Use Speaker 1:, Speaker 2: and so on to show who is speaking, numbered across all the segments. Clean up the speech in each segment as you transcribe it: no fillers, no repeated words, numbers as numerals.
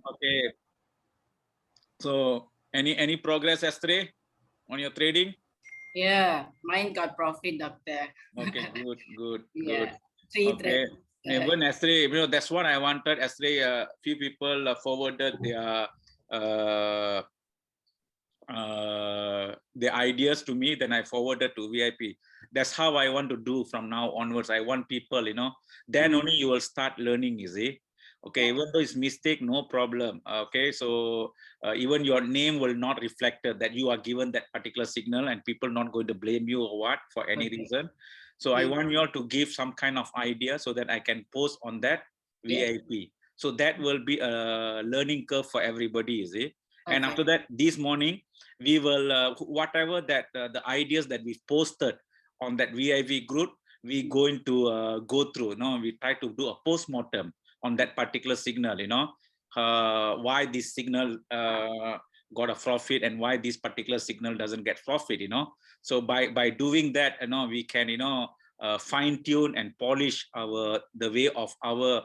Speaker 1: Okay. So any progress yesterday on your trading?
Speaker 2: Yeah, mine got profit, doctor.
Speaker 1: Okay, good, good, good.
Speaker 2: Yeah, three
Speaker 1: Okay.
Speaker 2: trades.
Speaker 1: Even yesterday, that's what I wanted. Yesterday, a few people forwarded uh, the ideas to me. Then I forwarded to VIP. That's how I want to do from now onwards. I want people, then only you will start learning. You see. Okay,
Speaker 2: Yeah.
Speaker 1: even though it's mistake, no problem. Okay, so even your name will not reflect that you are given that particular signal, and people not going to blame you or what for any
Speaker 2: Okay.
Speaker 1: reason. So I want you all to give some kind of idea so that I can post on that
Speaker 2: Yeah.
Speaker 1: VIP. So that will be a learning curve for everybody. You see. And
Speaker 2: Okay.
Speaker 1: after that, this morning we will whatever that the ideas that we've posted on that VIV group, we going to go through. We try to do a post-mortem on that particular signal. Why this signal got a profit and why this particular signal doesn't get profit. So by doing that, we can fine tune and polish the way of our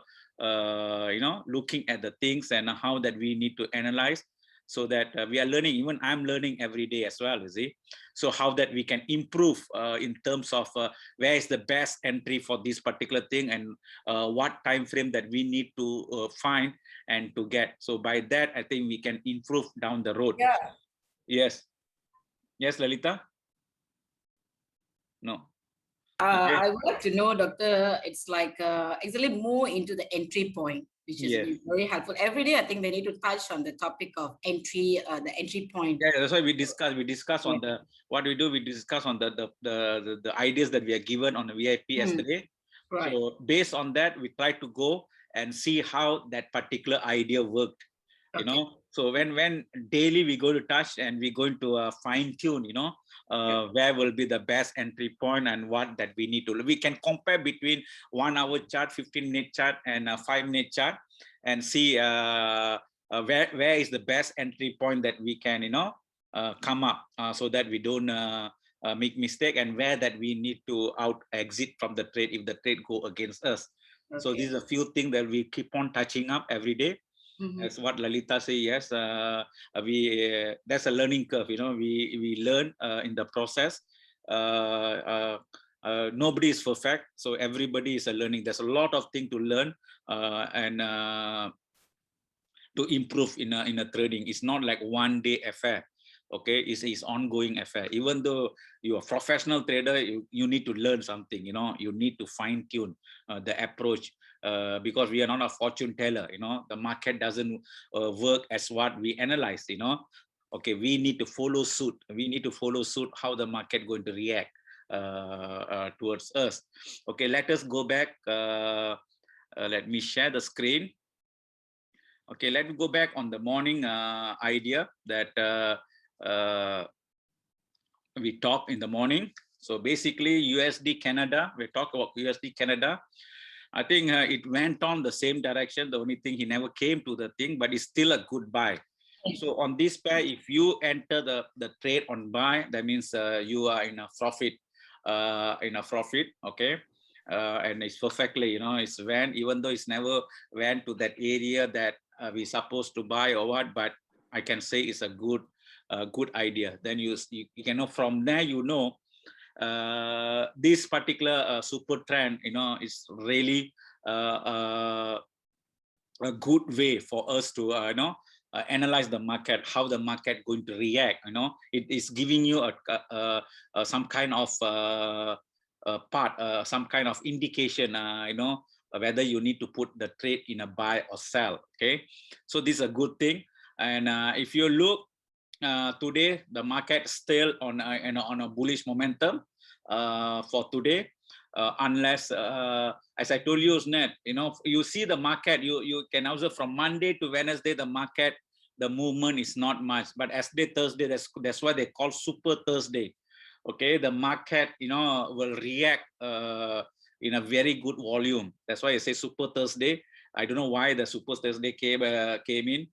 Speaker 1: looking at the things and how that we need to analyze, so that we are learning. Even I'm learning every day as well, you see. So how that we can improve in terms of where is the best entry for this particular thing, and what time frame that we need to find and to get. So by that, I think we can improve down the road.
Speaker 2: Yeah.
Speaker 1: Yes. Yes, Lalita. No. Okay.
Speaker 2: I would like to know, doctor, it's like actually more into the entry point, which is
Speaker 1: Yes.
Speaker 2: very helpful. Every day, I think they need to touch on the topic of entry, the entry point.
Speaker 1: Yeah, that's why we discuss
Speaker 2: Yeah.
Speaker 1: on the what we do. We discuss on the ideas that we are given on the VIP
Speaker 2: Hmm.
Speaker 1: yesterday.
Speaker 2: Right.
Speaker 1: So based on that, we try to go and see how that particular idea worked.
Speaker 2: Okay.
Speaker 1: So when daily we go to touch and we're going to fine tune,
Speaker 2: Yeah.
Speaker 1: where will be the best entry point and what that we need to. We can compare between 1 hour chart, 15-minute chart, and a 5-minute chart, and see where is the best entry point that we can come up, so that we don't make mistake, and where that we need to out exit from the trade if the trade go against us. So
Speaker 2: Okay.
Speaker 1: these are a few things that we keep on touching up every day.
Speaker 2: Mm-hmm.
Speaker 1: As what Lalita say, yes, we that's a learning curve. We learn in the process. Nobody is perfect, so everybody is a learning. There's a lot of things to learn, and to improve in a trading. It's not like one day affair. Okay, it's ongoing affair. Even though you're a professional trader, you need to learn something. You need to fine tune the approach, because we are not a fortune teller. The market doesn't work as what we analyze. Okay, we need to follow suit. We need to follow suit how the market going to react towards us. Okay, let us go back. Let me share the screen. Okay, let me go back on the morning idea that we talked in the morning. So basically, USD Canada, we talk about USD Canada. I think it went on the same direction. The only thing, he never came to the thing, but it's still a good buy. So on this pair, if you enter the trade on buy, that means you are in a profit, okay. And it's perfectly, it's went, even though it's never went to that area that we supposed to buy or what, but I can say it's a good idea. Then you can know from there, this particular super trend, is really a good way for us to analyze the market, how the market going to react. It is giving you some kind of some kind of indication, whether you need to put the trade in a buy or sell. Okay, so this is a good thing. And if you look today, the market still on a bullish momentum for today, unless as I told you, Ned, you see the market, you can observe from Monday to Wednesday, the market, the movement is not much, but as day Thursday, that's why they call Super Thursday. Okay, the market will react in a very good volume. That's why I say Super Thursday. I don't know why the Super Thursday came in.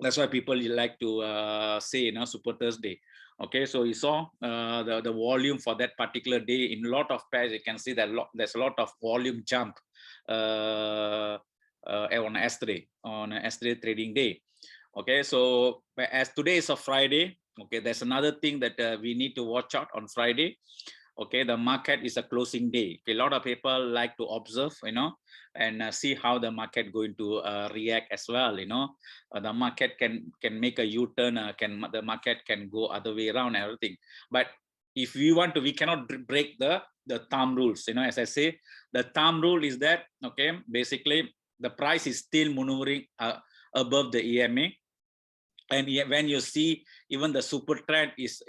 Speaker 1: That's why people like to say Super Thursday. Okay, so you saw the volume for that particular day in a lot of pairs. You can see that there's a lot of volume jump on yesterday trading day. Okay, so as today is a Friday, okay, there's another thing that we need to watch out on Friday. Okay, the market is a closing day. Okay, a lot of people like to observe, and see how the market going to react as well. The market can make a U-turn, the market can go other way around, everything. But if we want to, we cannot break the thumb rules. As I say, the thumb rule is that, okay, basically the price is still maneuvering above the EMA. And when you see even the super trend is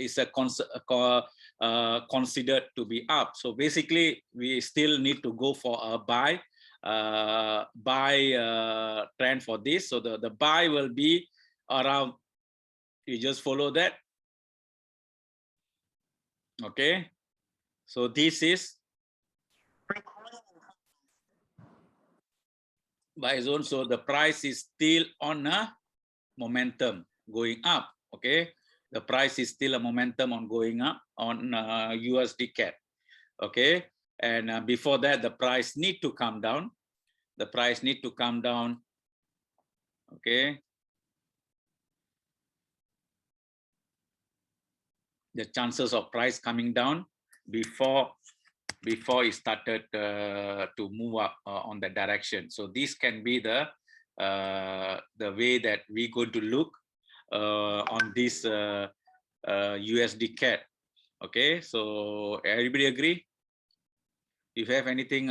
Speaker 1: considered to be up. So basically, we still need to go for a buy trend for this. So the buy will be around. You just follow that. Okay. So this is buy zone. So the price is still on a momentum going up. Okay, the price is still a momentum on going up on USD CAD. Okay, and before that, the price need to come down. The price need to come down. Okay, the chances of price coming down before it started to move up on that direction. So this can be the way that we're going to look on this USD CAD. Okay, so everybody agree? If you have anything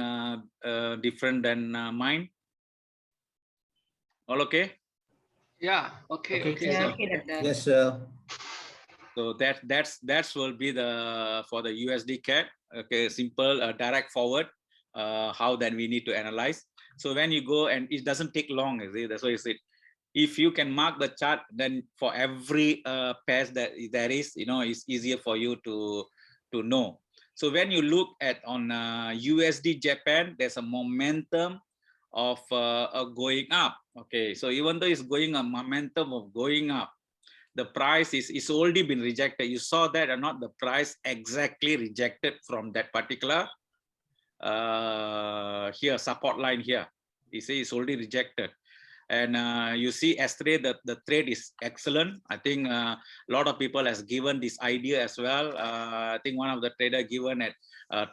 Speaker 1: different than mine, all okay?
Speaker 3: Yeah. Okay. Okay.
Speaker 2: Yeah,
Speaker 3: Sir.
Speaker 2: okay, Doctor.
Speaker 4: Yes, sir.
Speaker 1: So that will be for the USD CAD. Okay, simple, direct forward. How then we need to analyze. So when you go, and it doesn't take long, that's why I said, if you can mark the chart, then for every pairs that there is, it's easier for you to know. So when you look at on USD Japan, there's a momentum of going up. Okay, so even though it's going a momentum of going up, the price is already been rejected. You saw that or not? The price exactly rejected from that particular here support line here. You see, it's already rejected. And you see yesterday that the trade is excellent. I think a lot of people has given this idea as well. I think one of the trader given at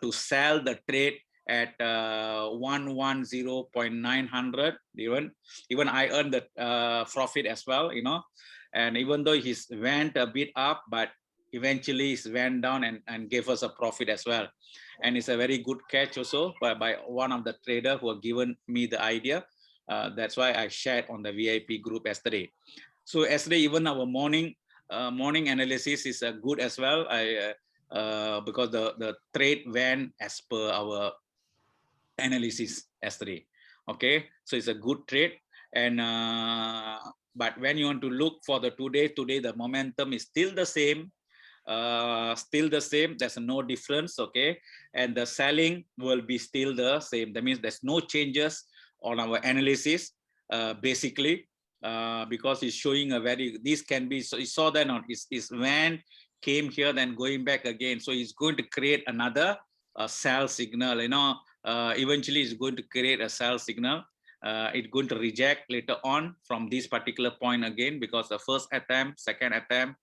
Speaker 1: to sell the trade at 110.900. Even I earned the profit as well, And even though he's went a bit up, but eventually it went down and gave us a profit as well. And it's a very good catch also by one of the trader who have given me the idea. That's why I shared on the VIP group yesterday. So yesterday, even our morning analysis is good as well. Because the trade went as per our analysis yesterday. Okay, so it's a good trade. And but when you want to look for the today, the momentum is still the same. There's no difference. Okay, and the selling will be still the same. That means there's no changes on our analysis, basically, because it's showing a very, this can be, so you saw that on is when came here, then going back again. So it's going to create another sell signal, eventually it's going to create a sell signal. It's going to reject later on from this particular point again, because the first attempt, second attempt,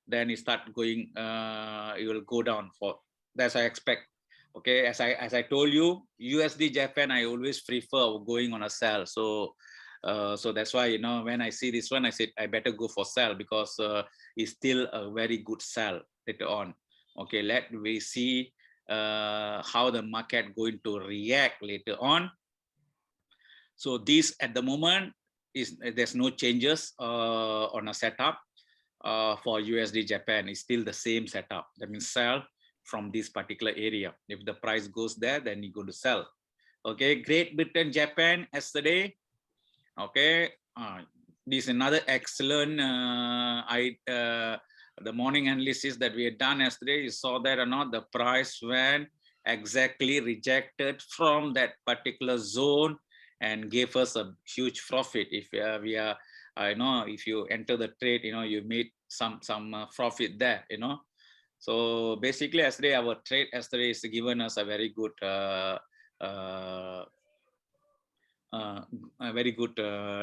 Speaker 1: then it start going, it will go down for, that's I expect. Okay, as I told you, USD Japan, I always prefer going on a sell. So so that's why, when I see this one, I said I better go for sell, because it's still a very good sell later on. Okay, let we see how the market going to react later on. So this at the moment is, there's no changes on a setup for USD Japan. It's still the same setup. That means sell from this particular area. If the price goes there, then you go to sell. Okay, Great Britain, Japan yesterday. Okay, this is another excellent the morning analysis that we had done yesterday. You saw that or not? The price went exactly rejected from that particular zone and gave us a huge profit. If we are, if you enter the trade, you made some profit there, So basically, yesterday our trade yesterday is given us a very good a very good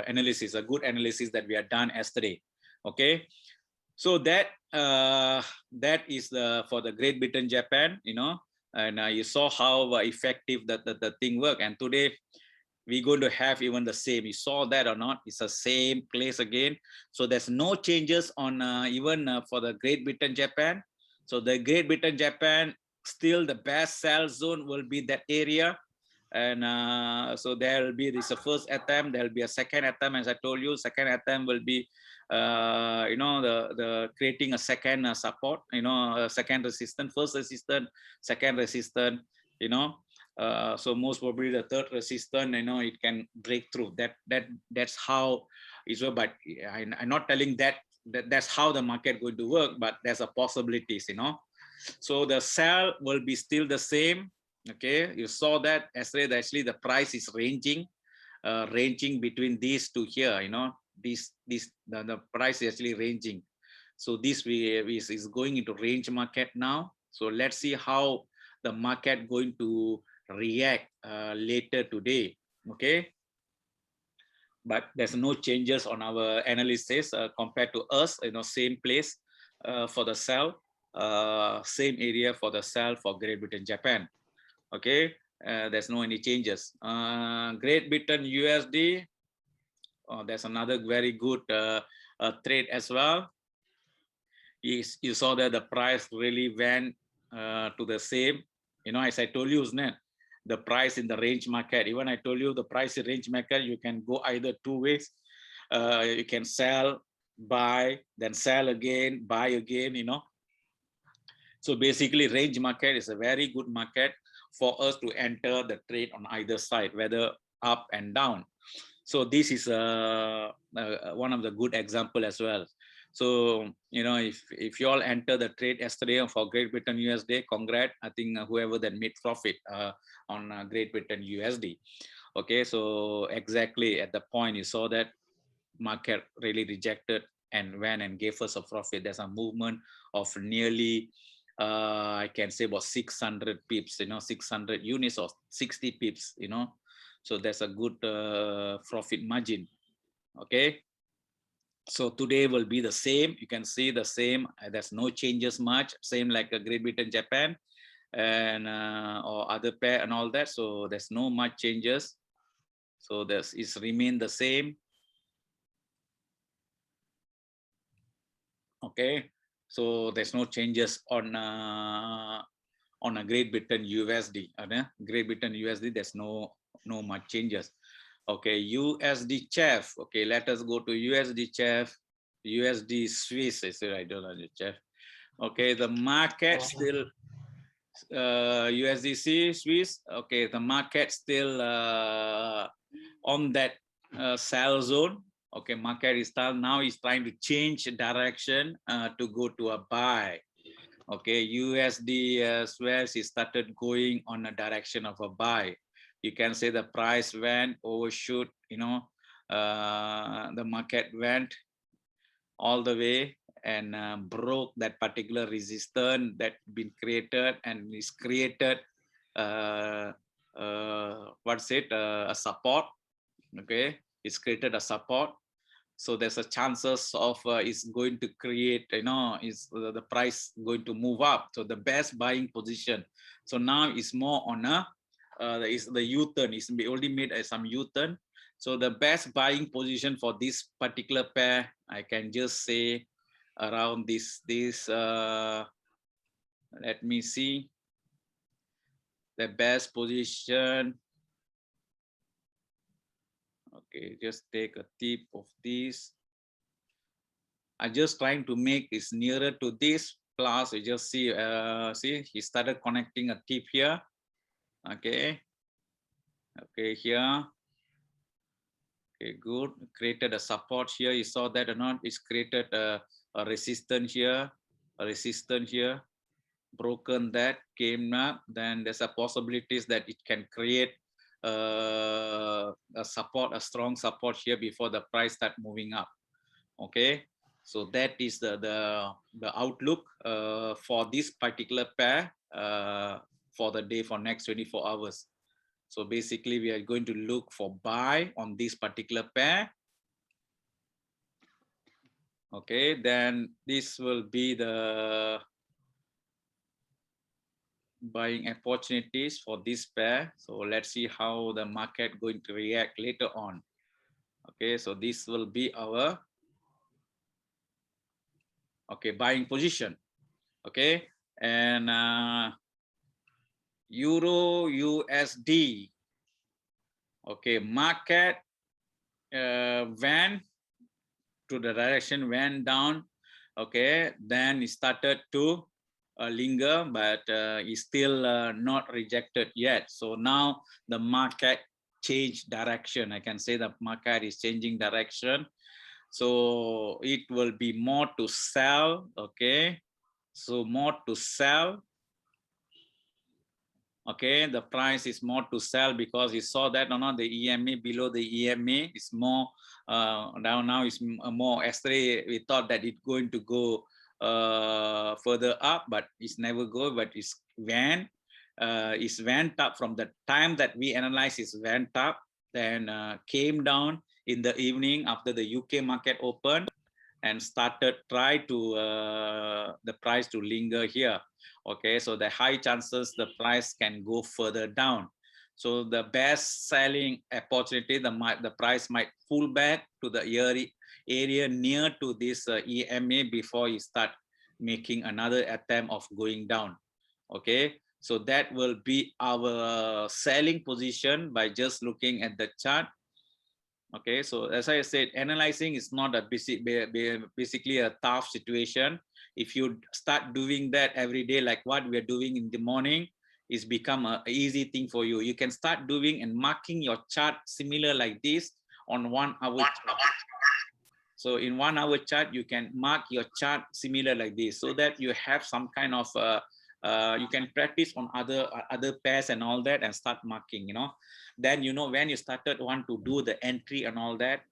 Speaker 1: analysis, a good analysis that we had done yesterday. Okay, so that that is for the Great Britain, Japan, and you saw how effective the thing worked. And today we're going to have even the same. You saw that or not? It's the same place again. So there's no changes on even for the Great Britain, Japan. So the Great Britain, Japan, still the best sell zone will be that area. And so there will be this first attempt, there will be a second attempt. As I told you, second attempt will be the creating a second support, a second resistance, first resistance, second resistance, so most probably the third resistance, it can break through. That's how it's work. But I'm not telling that's how the market going to work, but there's a possibilities, so the sell will be still the same. Okay, you saw that yesterday. Actually, the price is ranging between these two here. The price is actually ranging. So this is going into range market now. So let's see how the market going to react later today. Okay, but there's no changes on our analysis compared to us. Same place for the sell, same area for the sell for Great Britain, Japan. Okay, there's no any changes. Great Britain USD, there's another very good trade as well. You saw that the price really went to the same, as I told you, isn't it? The price in the range market. Even I told you the price in range market, you can go either two ways. You can sell, buy, then sell again, buy again, So basically range market is a very good market for us to enter the trade on either side, whether up and down. So this is one of the good example as well. So, if you all enter the trade yesterday for Great Britain USD, congrats. I think whoever that made profit on Great Britain USD. Okay, so exactly at the point you saw that market really rejected and went and gave us a profit. There's a movement of nearly, I can say about 600 pips, 600 units or 60 pips, So there's a good profit margin. Okay. So today will be the same. You can see the same. There's no changes much. Same like a Great Britain, Japan, and or other pair and all that. So there's no much changes. So it's remain the same. Okay. So there's no changes on a Great Britain USD. Great Britain USD. There's no much changes. Okay, USD CHF. Okay, let us go to USD CHF, USD Swiss. I said I don't know the CHF. Okay, the market still USDC Swiss. Okay, the market still on that sell zone. Okay, market is now is trying to change direction to go to a buy. Okay, USD Swiss is started going on a direction of a buy. You can say the price went overshoot, the market went all the way and broke that particular resistance that been created and is created a support. Okay, it's created a support. So there's a chances of it's going to create, is the price going to move up. So the best buying position. So now it's more on is the U-turn. It's already made some U-turn. So the best buying position for this particular pair, I can just say around this let me see the best position. Okay, just take a tip of this. I'm just trying to make this nearer to this. Plus, you just see, he started connecting a tip here. Okay. Okay, here. Okay, good. Created a support here. You saw that or not? It's created a resistance here, broken that, came up. Then there's a possibilities that it can create a support, a strong support here before the price start moving up. Okay, so that is the outlook for this particular pair for the day, for next 24 hours. So basically we are going to look for buy on this particular pair. Okay, then this will be the buying opportunities for this pair. So let's see how the market going to react later on. Okay, so this will be our buying position. Okay, and Euro USD. Okay, market went to the direction, went down. Okay, then it started to linger, but is still not rejected yet. So now the market changed direction. I can say the market is changing direction. So it will be more to sell. Okay, so more to sell. Okay, the price is more to sell because you saw that the EMA below the EMA is more now is more. Yesterday we thought that it's going to go further up, but it's never go, but it's went up from the time that we analyze. It's went up, then came down in the evening after the UK market opened and started try to the price to linger here. Okay, so the high chances the price can go further down. So the best selling opportunity, the price might pull back to the area near to this EMA before you start making another attempt of going down. Okay, so that will be our selling position by just looking at the chart. Okay, so as I said, analyzing is not a basically a tough situation. If you start doing that every day, like what we're doing in the morning, it's become an easy thing for you. You can start doing and marking your chart similar like this on 1 hour chart. So in 1 hour chart, you can mark your chart similar like this, so that you have some kind of you can practice on other pairs and all that and start marking, then when you started want to do the entry and all that,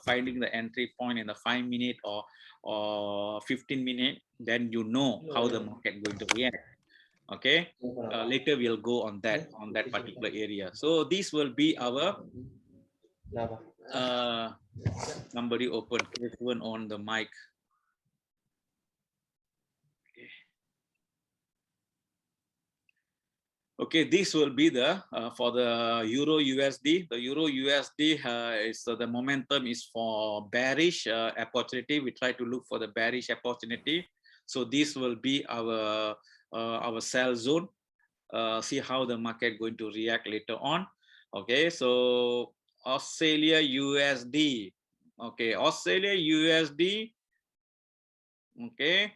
Speaker 1: finding the entry point in the 5 minute or 15 minute, then how the market going to react. Okay, later we'll go on that particular area. So this will be our somebody open one on the mic. Okay, this will be the for the Euro USD. The Euro USD is the momentum is for bearish opportunity. We try to look for the bearish opportunity. So this will be our sell zone. See how the market going to react later on. Okay, so Australia USD. Okay, Australia USD. Okay,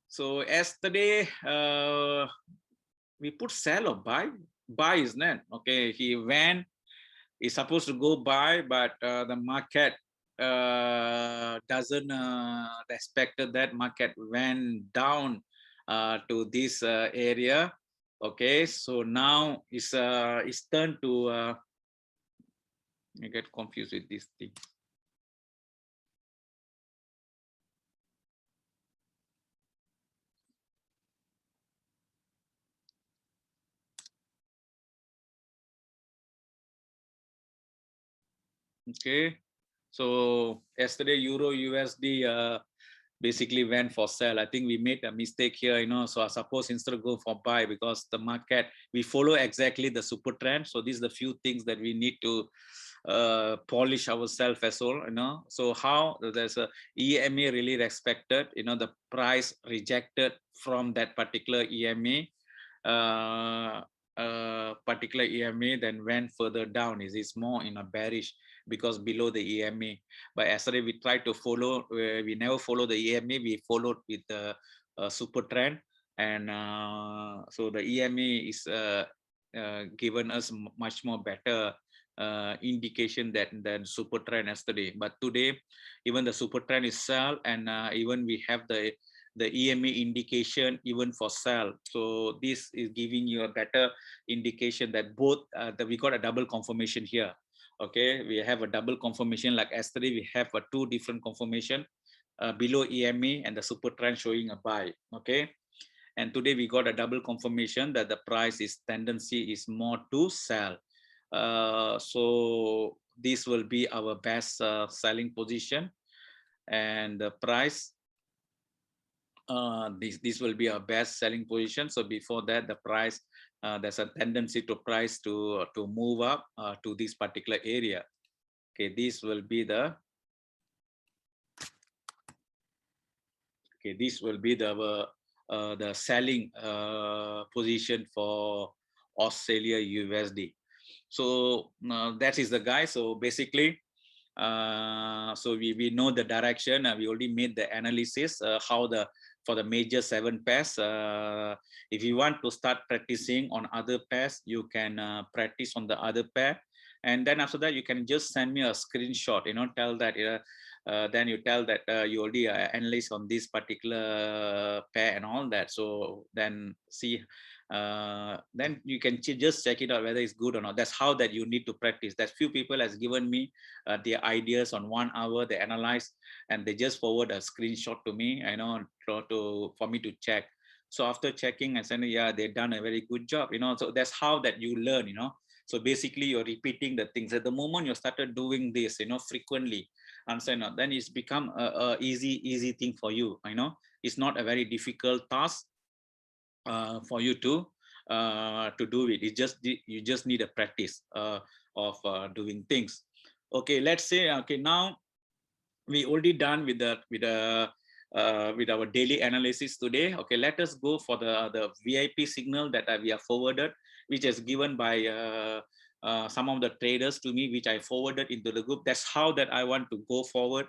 Speaker 1: so yesterday we put sell or buy. Buy, isn't it? Okay, he's supposed to go buy, but the market doesn't expected that. Market went down to this area. Okay, so now it's turned to I get confused with this thing. Okay, so yesterday Euro USD basically went for sell. I think we made a mistake here, so I suppose instead of go for buy, because the market, we follow exactly the super trend. So these are the few things that we need to polish ourselves as well, so how there's a EMA really respected, the price rejected from that particular EMA then went further down. Is more in a bearish because below the EMA. But yesterday we tried to follow, we never follow the EMA, we followed with the super trend, and so the EMA is given us much more better indication than super trend yesterday. But today, even the super trend is sell, and even we have the EMA indication even for sell. So this is giving you a better indication that both that we got a double confirmation here. Okay, we have a double confirmation. Like yesterday, we have a two different confirmation below EMA and the super trend showing a buy. Okay, and today we got a double confirmation that the price is tendency is more to sell. So this will be our best selling position, and the price, this will be our best selling position. So before that, the price, there's a tendency to price to move up to this particular area. Okay, this will be the the selling position for Australia USD. So that is the guy. So basically, so we know the direction. We already made the analysis how for the major 7 pairs. If you want to start practicing on other pairs, you can practice on the other pair, and then after that you can just send me a screenshot. Tell that. Then you tell that you already analyze on this particular pair and all that. So then see. Then you can just check it out whether it's good or not. That's how that you need to practice. That few people has given me their ideas on 1 hour. They analyze and they just forward a screenshot to me, for me to check. So after checking, I said, yeah, they've done a very good job. So that's how that you learn. So basically you're repeating the things. At the moment you started doing this, frequently, and so then it's become a easy thing for you. It's not a very difficult task for you to do it. You just need a practice of doing things. Okay, let's say, okay, now we already done with our daily analysis today. Okay, let us go for the VIP signal that we have forwarded, which is given by some of the traders to me, which I forwarded into the group. That's how that I want to go forward.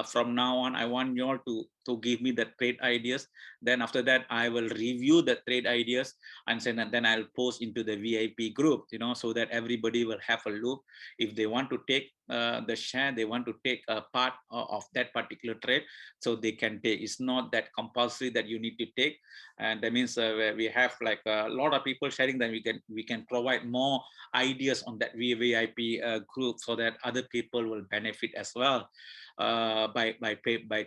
Speaker 1: From now on, I want you all to give me the trade ideas. Then after that, I will review the trade ideas, and then I'll post into the VIP group, so that everybody will have a look. If they want to take the share, they want to take a part of that particular trade, so they can take. It's not that compulsory that you need to take. And that means we have like a lot of people sharing, that we can provide more ideas on that VIP group, so that other people will benefit as well by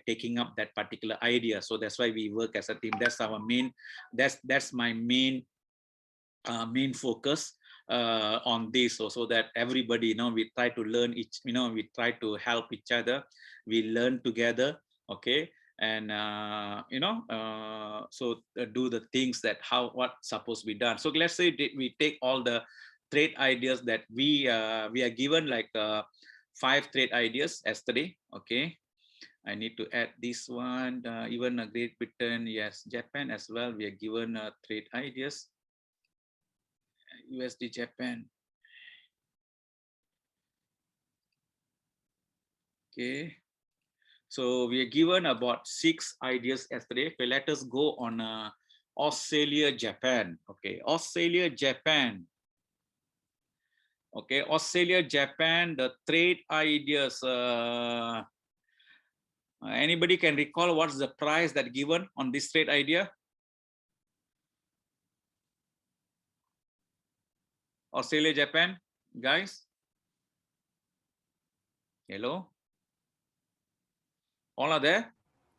Speaker 1: taking up that particular idea. So that's why we work as a team. That's our main, that's my main focus on this, so that everybody, we try to learn we try to help each other, we learn together. Okay, and do the things that what's supposed to be done. So let's say we take all the trade ideas that we are given, like 5 trade ideas yesterday. Okay, I need to add this one. Even Great Britain, yes, Japan as well, we are given trade ideas. USD Japan. Okay, so we are given about 6 ideas yesterday. Okay, let us go on Australia Japan. Okay, Australia Japan. Okay, Australia Japan, the trade ideas. Anybody can recall what's the price that given on this trade idea? Australia Japan, guys. Hello. All are there?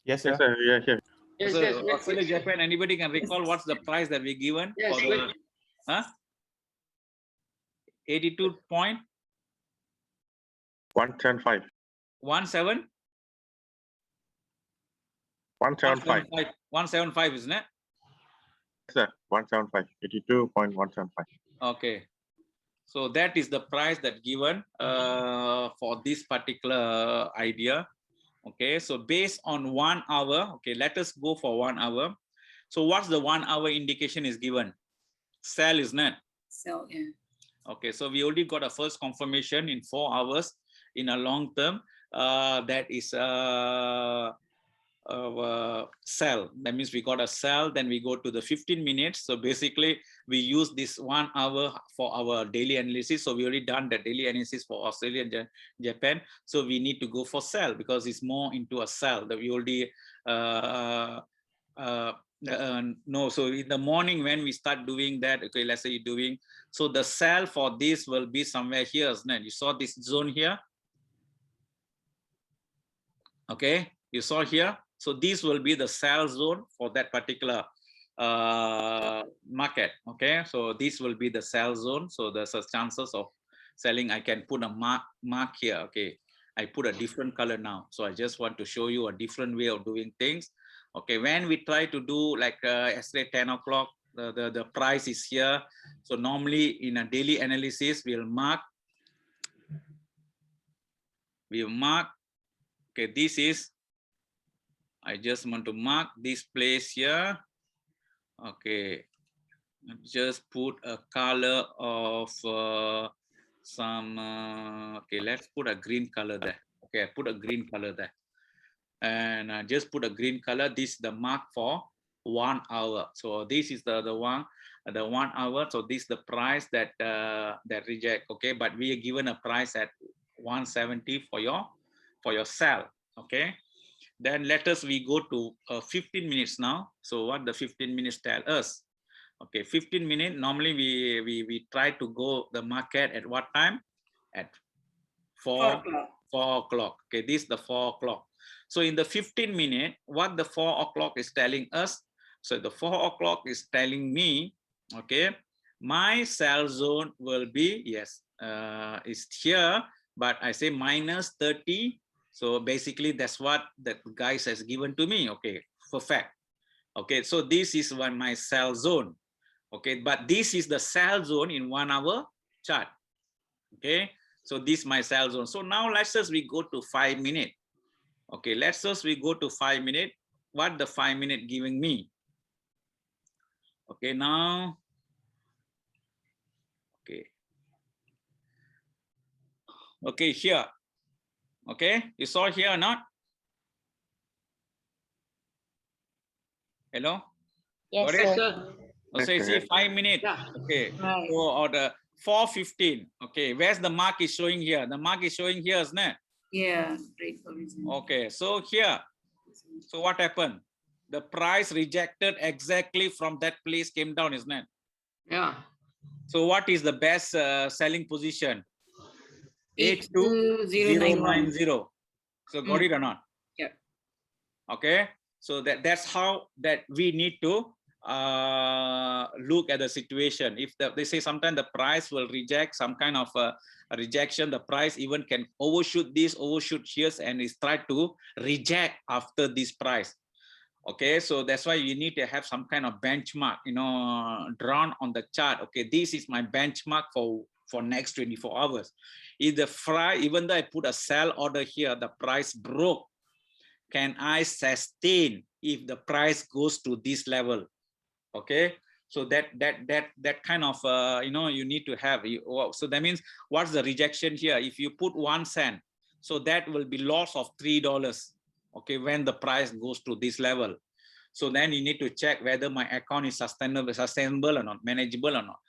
Speaker 4: Yes, sir.
Speaker 5: Yes, sir. Yeah, yeah.
Speaker 3: Yes,
Speaker 1: So
Speaker 3: yes, wait,
Speaker 1: Australia
Speaker 3: wait.
Speaker 1: Japan, anybody can recall what's the price that we given?
Speaker 3: Yes,
Speaker 1: for the,
Speaker 3: wait.
Speaker 1: huh? 82 point
Speaker 5: 175.
Speaker 1: 17
Speaker 5: 175.
Speaker 1: 175, isn't it?
Speaker 5: Yes, sir. 175. 82.175.
Speaker 1: Okay, so that is the price that given for this particular idea. Okay, so based on 1 hour, okay, let us go for 1 hour. So what's the 1 hour indication is given? Sell, isn't it?
Speaker 2: So yeah.
Speaker 1: Okay, so we already got a first confirmation in 4 hours in a long term. That is sell. That means we got a sell, then we go to the 15 minutes. So basically we use this 1 hour for our daily analysis. So we already done the daily analysis for Australia and Japan. So we need to go for sell, because it's more into a sell that we already no. So in the morning when we start doing that, okay, let's say you're doing, so the sell for this will be somewhere here, isn't it? You saw this zone here. Okay, you saw here. So this will be the sell zone for that particular market. Okay, so this will be the sell zone. So there's a chances of selling, I can put a mark here. Okay, I put a different color now. So I just want to show you a different way of doing things. Okay, when we try to do like yesterday 10 o'clock, the price is here. So normally in a daily analysis, we'll mark. Okay, this is, I just want to mark this place here. Okay, just put a color of some, okay, let's put a green color there. Okay, I put a green color there. And I just put a green color. This is the mark for 1 hour. So this is the 1 hour. So this is the price that that reject. Okay, but we are given a price at 170 for your sell. Okay, then let us we go to 15 minutes now. So what the 15 minutes tell us? Okay, 15 minutes. Normally we try to go the market at what time? At 4 o'clock. Okay, this is the 4 o'clock. So in the 15 minute, what the 4 o'clock is telling us? So the 4 o'clock is telling me, okay, my sell zone will be, yes, is here, but I say minus 30. So basically that's what the guys has given to me. Okay, perfect. Okay, so this is one my sell zone. Okay, but this is the sell zone in 1 hour chart. Okay, so this my sell zone. So now let's just we go to 5 minutes. Okay, let's just we go to 5 minutes. What the 5 minute giving me? Okay, now, okay, here. Okay, you saw here or not? Hello?
Speaker 2: Yes,
Speaker 1: Got it?
Speaker 3: Yes,
Speaker 2: sir.
Speaker 3: sir.
Speaker 1: So you see 5 minutes.
Speaker 3: Yeah.
Speaker 1: Okay,
Speaker 2: Right.
Speaker 1: so or the 4:15. Okay, where's the mark is showing here? The mark is showing here, isn't it?
Speaker 2: Yeah, great for reason.
Speaker 1: Okay, so here, so what happened? The price rejected exactly from that place came down, isn't it?
Speaker 3: Yeah.
Speaker 1: So what is the best selling position?
Speaker 2: 82091.
Speaker 1: 82090. So got it or not?
Speaker 2: Yeah.
Speaker 1: Okay, so that's how that we need to look at the situation. If they say sometimes the price will reject some kind of a rejection, the price even can overshoot this, overshoot here, and is try to reject after this price. Okay, so that's why you need to have some kind of benchmark, you know, drawn on the chart. Okay, this is my benchmark for next 24 hours. If the fry, even though I put a sell order here, the price broke, can I sustain if the price goes to this level? Okay, so that kind of you know, you need to have. So that means what's the rejection here? If you put 1 cent, so that will be loss of $3. Okay, when the price goes to this level. So then you need to check whether my account is sustainable or not, manageable or not.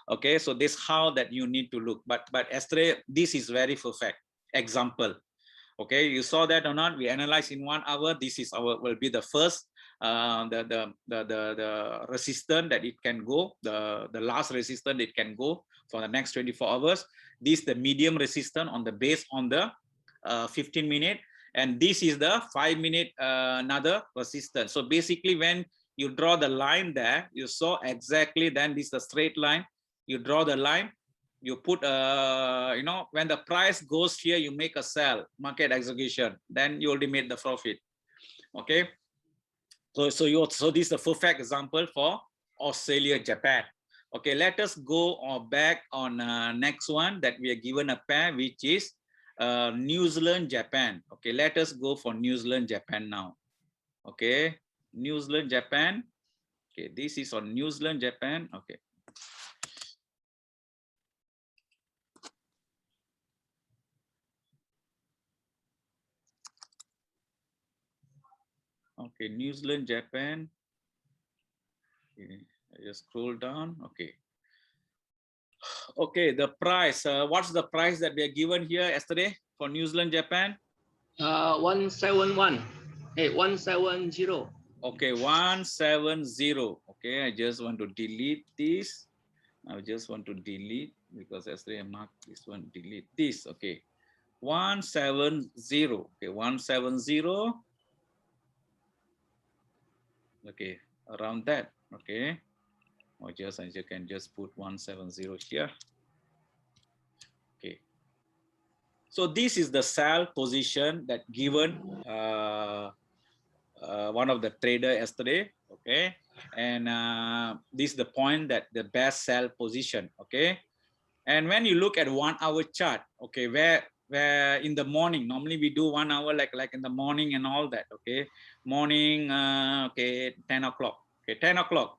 Speaker 1: Okay, so this how that you need to look. But yesterday, this is very perfect example. Okay, you saw that or not? We analyze in 1 hour. This is our will be the first the resistance that it can go, the last resistance it can go for the next 24 hours. This is the medium resistance on the base on the 15 minute, and this is the 5 minute another resistance. So basically when you draw the line there, you saw exactly, then this is the straight line. You draw the line, you put you know, when the price goes here, you make a sell, market execution, then you already made the profit. Okay, so this is the perfect example for Australia, Japan. Okay, let us go back on next one that we are given a pair, which is New Zealand, Japan. Okay, let us go for New Zealand, Japan now. Okay, New Zealand, Japan. Okay, this is on New Zealand, Japan. Okay. Okay, New Zealand, Japan. Okay, I just scroll down. Okay. Okay, the price. What's the price that we are given here yesterday for New Zealand, Japan?
Speaker 3: 171. Hey, 170.
Speaker 1: Okay, 170. Okay, I just want to delete this. I just want to delete because yesterday I marked this one. Delete this. Okay, 170. Okay, 170. Okay, around that. Okay, or just as you can just put 170 here. Okay, So this is the sell position that given one of the trader yesterday, okay, and this is the point that the best sell position, okay. And when you look at 1 hour chart, okay, where in the morning, normally we do 1 hour like in the morning and all that, okay, morning, okay, 10 o'clock, okay, 10 o'clock.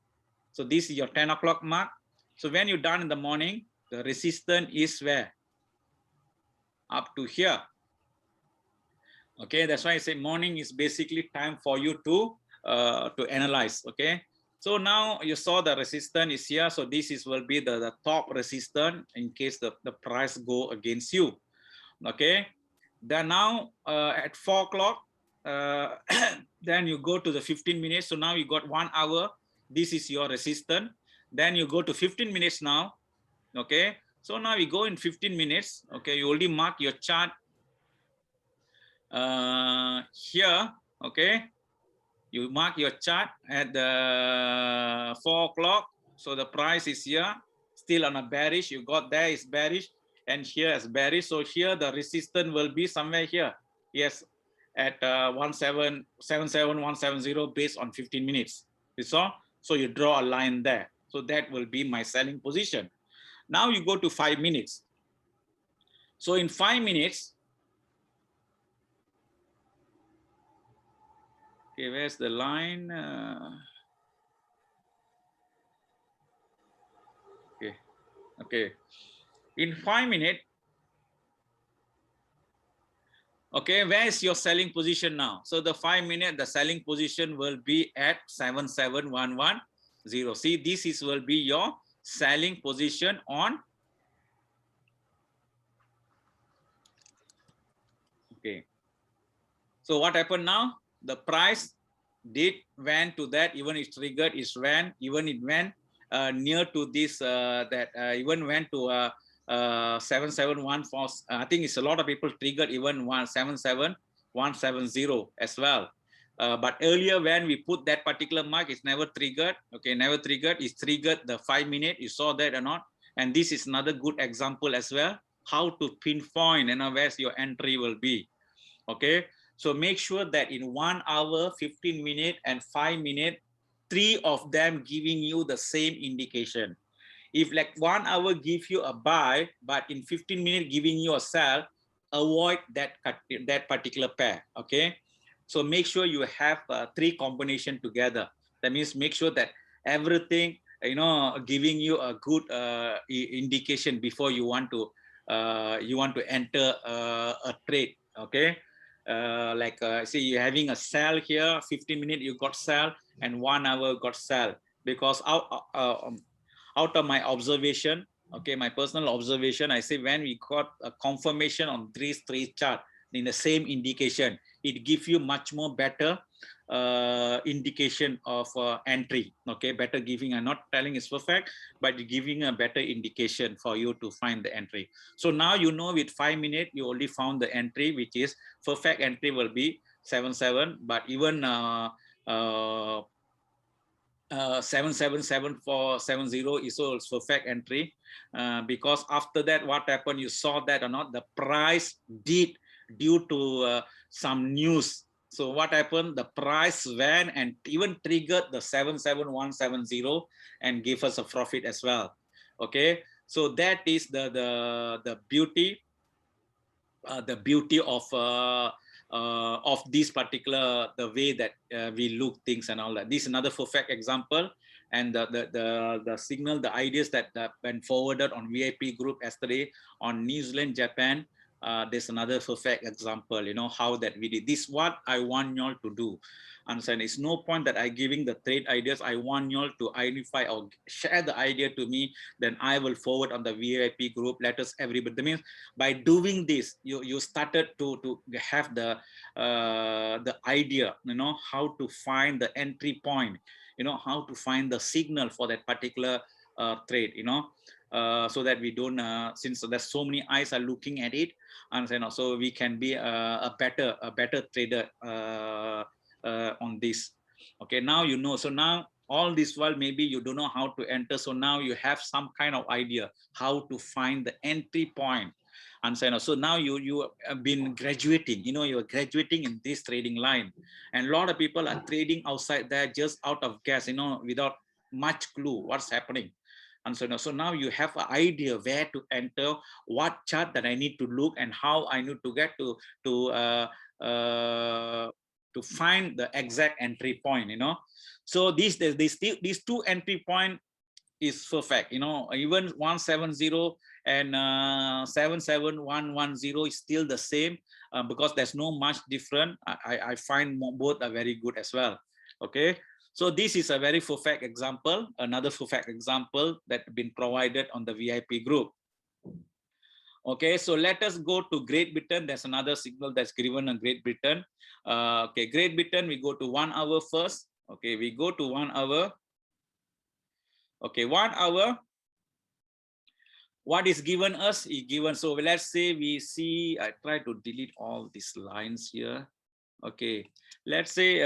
Speaker 1: So this is your 10 o'clock mark. So when you're done in the morning, the resistance is where? Up to here. Okay, that's why I say morning is basically time for you to analyze. Okay, so now you saw the resistance is here, so this is will be the top resistance in case the price go against you. Okay, then now at 4 o'clock, then you go to the 15 minutes. So now you got 1 hour. This is your resistance. Then you go to 15 minutes now. Okay, so now we go in 15 minutes. Okay, you already mark your chart here. Okay, you mark your chart at the 4 o'clock. So the price is here, still on a bearish. You got there is bearish, and here is bearish. So here the resistance will be somewhere here. Yes, at 170 based on 15 minutes. You saw? So you draw a line there. So that will be my selling position. Now you go to 5 minutes. So in 5 minutes, okay, where's the line? Okay. In 5 minutes, okay, where is your selling position now? So the 5 minute, the selling position will be at 77110. See, this is will be your selling position on. Okay. So what happened now? The price went to that, even it triggered, it ran, even it went near to this, even went to 7714. I think it's a lot of people triggered even 177170 as well. But earlier when we put that particular mark, it's never triggered. Okay, never triggered. It's triggered the 5 minute. You saw that or not? And this is another good example as well. How to pinpoint, where's your entry will be. Okay, so make sure that in 1 hour, 15 minutes, and 5 minutes, 3 of them giving you the same indication. If like 1 hour give you a buy, but in 15 minutes giving you a sell, avoid that particular pair. Okay, so make sure you have 3 combination together. That means make sure that everything giving you a good indication before you want to enter a trade. Okay. See, you're having a sell here, 15 minutes you got sell, and 1 hour got sell. Because out of my observation, okay, my personal observation, I say when we got a confirmation on these 3 chart in the same indication, it gives you much more better indication of entry. Okay, better giving. I'm not telling it's perfect, but giving a better indication for you to find the entry. So now you know with 5 minutes you already found the entry, which is perfect entry will be 77. But even 777470 is also perfect entry, because after that what happened, you saw that or not, the price did due to some news. So what happened, the price went and even triggered the 77170 and gave us a profit as well. Okay, so that is the beauty of this particular, the way that we look things and all that. This is another perfect example, and the signal, the ideas that went forwarded on VIP group yesterday on New Zealand, Japan. There's another perfect example, how that we did this. What I want y'all to do, understand, it's no point that I giving the trade ideas. I want y'all to identify or share the idea to me, then I will forward on the VIP group. Let us everybody. That means by doing this, you started to have the idea, how to find the entry point, how to find the signal for that particular trade, so that we don't, since there's so many eyes are looking at it, and so we can be a better trader on this. Okay, now so now all this while maybe you don't know how to enter, so now you have some kind of idea how to find the entry point Understand? So now you have been graduating, you're graduating in this trading line, and a lot of people are trading outside there just out of gas, without much clue what's happening. And so now you have an idea where to enter, what chart that I need to look, and how I need to get to find the exact entry point. So these two entry point is perfect. Even 170 and 77110 is still the same, because there's no much different. I find both are very good as well. Okay. So this is a very perfect example, another perfect example that been provided on the VIP group. Okay, so let us go to Great Britain. There's another signal that's given on Great Britain. Okay, Great Britain, we go to 1 hour first. Okay, we go to 1 hour. Okay, 1 hour. What is given us is given. So let's say we see, I try to delete all these lines here. Okay, let's say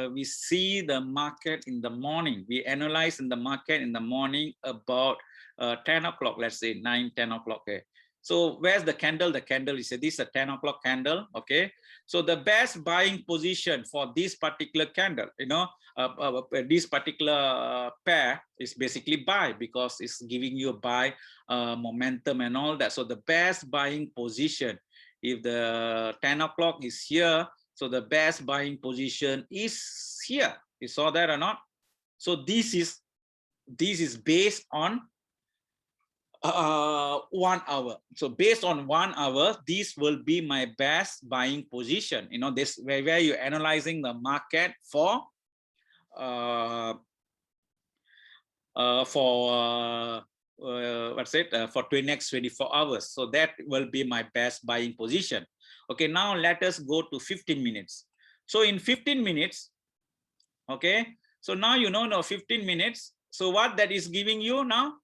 Speaker 1: we see the market in the morning. We analyze in the market in the morning about 10 o'clock, let's say 9, 10 o'clock. Okay. So where's the candle? The candle is this is a 10 o'clock candle. Okay. So the best buying position for this particular candle, this particular pair is basically buy, because it's giving you a buy momentum and all that. So the best buying position, if the 10 o'clock is here, so the best buying position is here. You saw that or not? So this is based on 1 hour. So based on 1 hour, this will be my best buying position. This where you're analyzing the market for next 24 hours. So that will be my best buying position. Okay, now let us go to 15 minutes. So in 15 minutes, okay, so now 15 minutes. So what that is giving you now?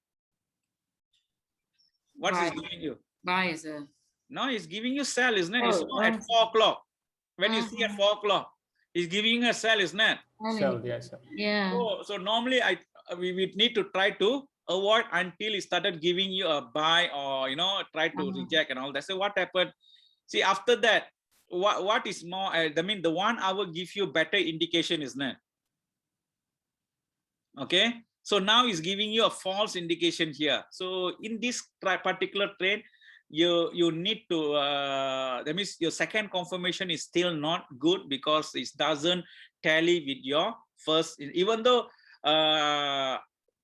Speaker 1: What is giving you?
Speaker 2: Buy, sir.
Speaker 1: No, it's giving you sell, isn't it? It's at 4 o'clock. When you see at 4 o'clock, it's giving you a sell, isn't it?
Speaker 4: Sell, yes, sir.
Speaker 2: Yeah.
Speaker 1: So normally we need to try to avoid until it started giving you a buy, or try to reject and all that. So what happened? See, after that, what is more? I mean, the 1 hour gives you better indication, isn't it? Okay. So now it's giving you a false indication here. So in this particular trade, you need to that means your second confirmation is still not good, because it doesn't tally with your first. Even though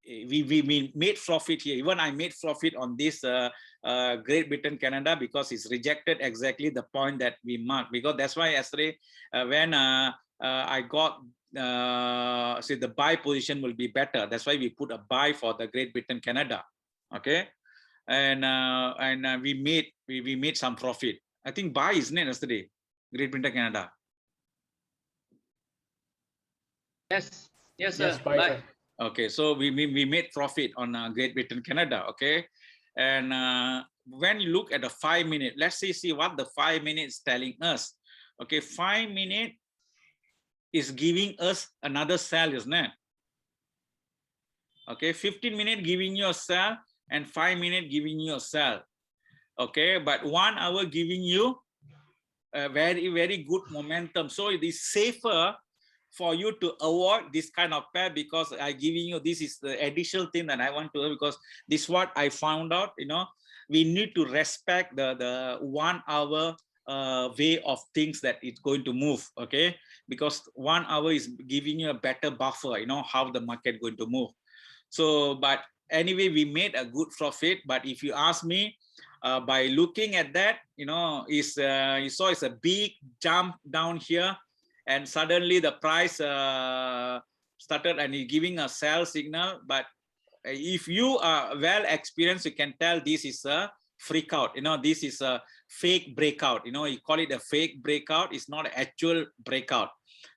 Speaker 1: we made profit here, even I made profit on this Great Britain Canada, because it's rejected exactly the point that we marked. Because that's why yesterday when I got say the buy position will be better. That's why we put a buy for the Great Britain Canada. Okay. And we made some profit. I think buy, isn't it, yesterday? Great Britain Canada.
Speaker 3: Yes, sir.
Speaker 4: Yes, buy, sir.
Speaker 1: Okay, so we made profit on Great Britain Canada. Okay, and when you look at the 5 minute, let's see what the 5 minutes is telling us. Okay, 5 minute is giving us another sell, isn't it? Okay, 15 minute giving you a sell, and 5 minute giving you a sell. Okay, but 1 hour giving you a very, very good momentum. So it is safer for you to avoid this kind of pair, because I giving you, this is the additional thing that I want to do, because this is what I found out. We need to respect the 1 hour way of things that it's going to move. Okay, because 1 hour is giving you a better buffer, how the market going to move. So but anyway, we made a good profit. But if you ask me, by looking at that, you saw it's a big jump down here, and suddenly the price started and giving a sell signal. But if you are well experienced, you can tell this is a freak out. This is a fake breakout. You call it a fake breakout. It's not an actual breakout.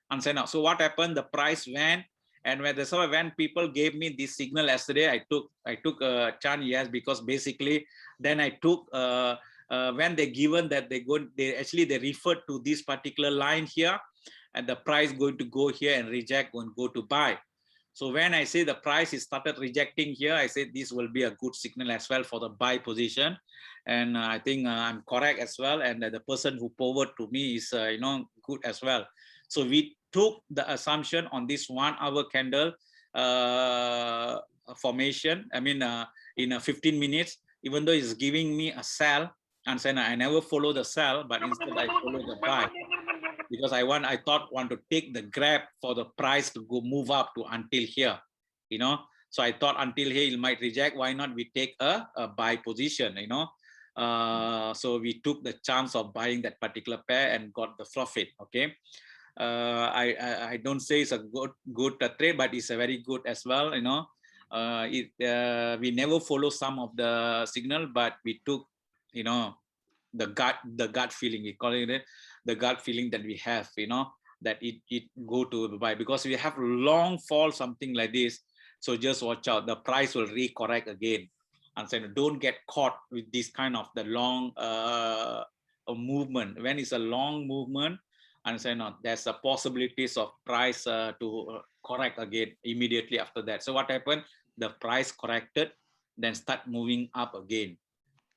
Speaker 1: And so what happened? The price went, and when people gave me this signal yesterday, I took a chance, yes, because basically then I took when they given that they referred to this particular line here, and the price going to go here and reject, going to go to buy. So when I say the price is started rejecting here, I say this will be a good signal as well for the buy position. And I think I'm correct as well. And the person who forward to me is, good as well. So we took the assumption on this 1 hour candle formation. I mean, in 15 minutes, even though it's giving me a sell, and saying I never follow the sell, but instead I follow the buy, because I thought to take the grab for the price to go move up to until here, So I thought until here it might reject. Why not we take a buy position, So we took the chance of buying that particular pair and got the profit. Okay. I don't say it's a good trade, but it's a very good as well. We never follow some of the signal, but we took, the gut feeling. We call it the gut feeling that we have, that it go to buy, because we have long fall something like this. So just watch out. The price will recorrect again, and so don't get caught with this kind of the long movement. When it's a long movement, and say no, there's a possibilities of price to correct again immediately after that. So what happened? The price corrected, then start moving up again.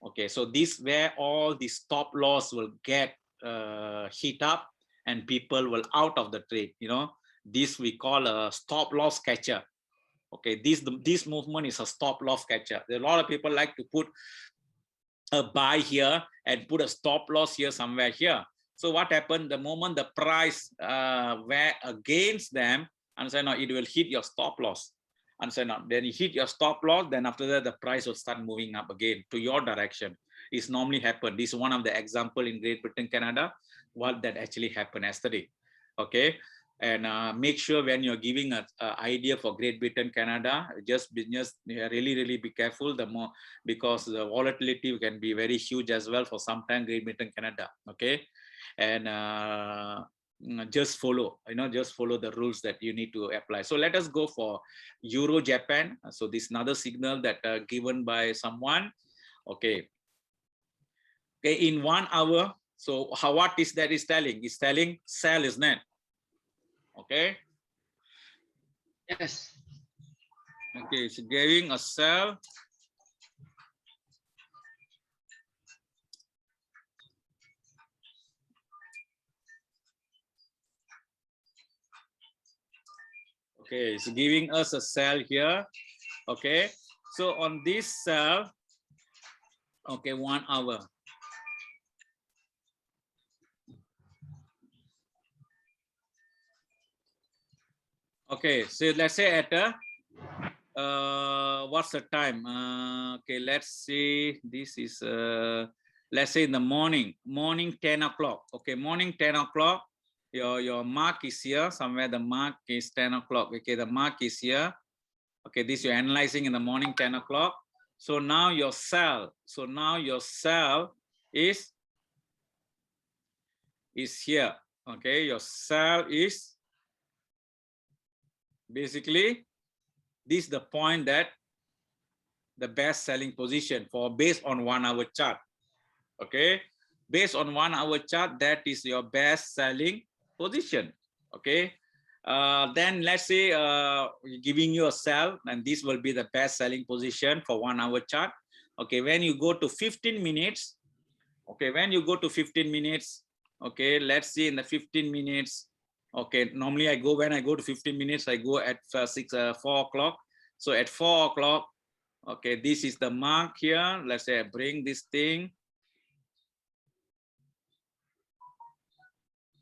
Speaker 1: Okay, so this where all the stop loss will get hit up, and people will out of the trade. This we call a stop loss catcher. Okay, this movement is a stop loss catcher. There are a lot of people like to put a buy here and put a stop loss here somewhere here. So what happened? The moment the price were against them, and say no, it will hit your stop loss. And say no, then you hit your stop loss. Then after that, the price will start moving up again to your direction. It's normally happened. This is one of the example in Great Britain, Canada, what that actually happened yesterday. Okay. And make sure when you're giving an idea for Great Britain, Canada, just really be careful. The more, because the volatility can be very huge as well for some time Great Britain, Canada. Okay, and just follow, just follow the rules that you need to apply. So let us go for Euro Japan. So this is another signal that given by someone. Okay. Okay, in 1 hour. So what is that is telling? It's telling sell, isn't it? Okay.
Speaker 3: Yes.
Speaker 1: Okay, it's giving a sell. Okay, it's giving us a sell here. Okay, so on this sell, okay, 1 hour. Okay, so let's say at what's the time? Okay, let's see. This is let's say in the morning 10 o'clock. Okay, morning 10 o'clock. Your mark is here somewhere. The mark is 10 o'clock. Okay, the mark is here. Okay, this you're analyzing in the morning 10 o'clock. So now your sell. So now your sell is here. Okay, your sell is basically this is the point that the best selling position for based on 1 hour chart. Okay, based on 1 hour chart, that is your best selling position. Okay, then let's say giving you a sell, and this will be the best selling position for 1 hour chart. Okay, when you go to 15 minutes, okay, when you go to 15 minutes, okay, let's see in the 15 minutes. Okay, normally when I go to 15 minutes, I go at 4 o'clock. So at 4 o'clock, okay, this is the mark here. Let's say I bring this thing.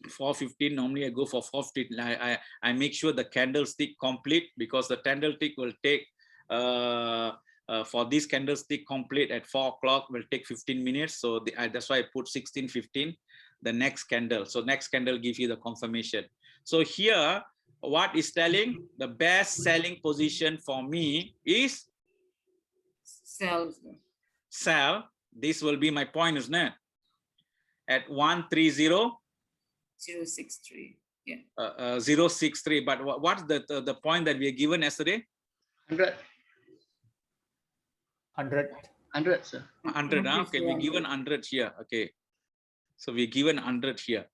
Speaker 1: 4:15. Normally I go for 4:15. I make sure the candlestick complete, because the candlestick will take for this candlestick complete at 4 o'clock will take 15 minutes. So that's why I put 16:15. The next candle. So next candle gives you the confirmation. So here, what is telling? The best selling position for me is
Speaker 2: Sell.
Speaker 1: Sell. This will be my point, isn't it? At 130.
Speaker 2: 063. Yeah.
Speaker 1: 063. But what's the point that we are given yesterday?
Speaker 3: 100.
Speaker 4: 100.
Speaker 3: 100, sir.
Speaker 1: 100. Okay, we given 100 here. Okay, so we given 100 here.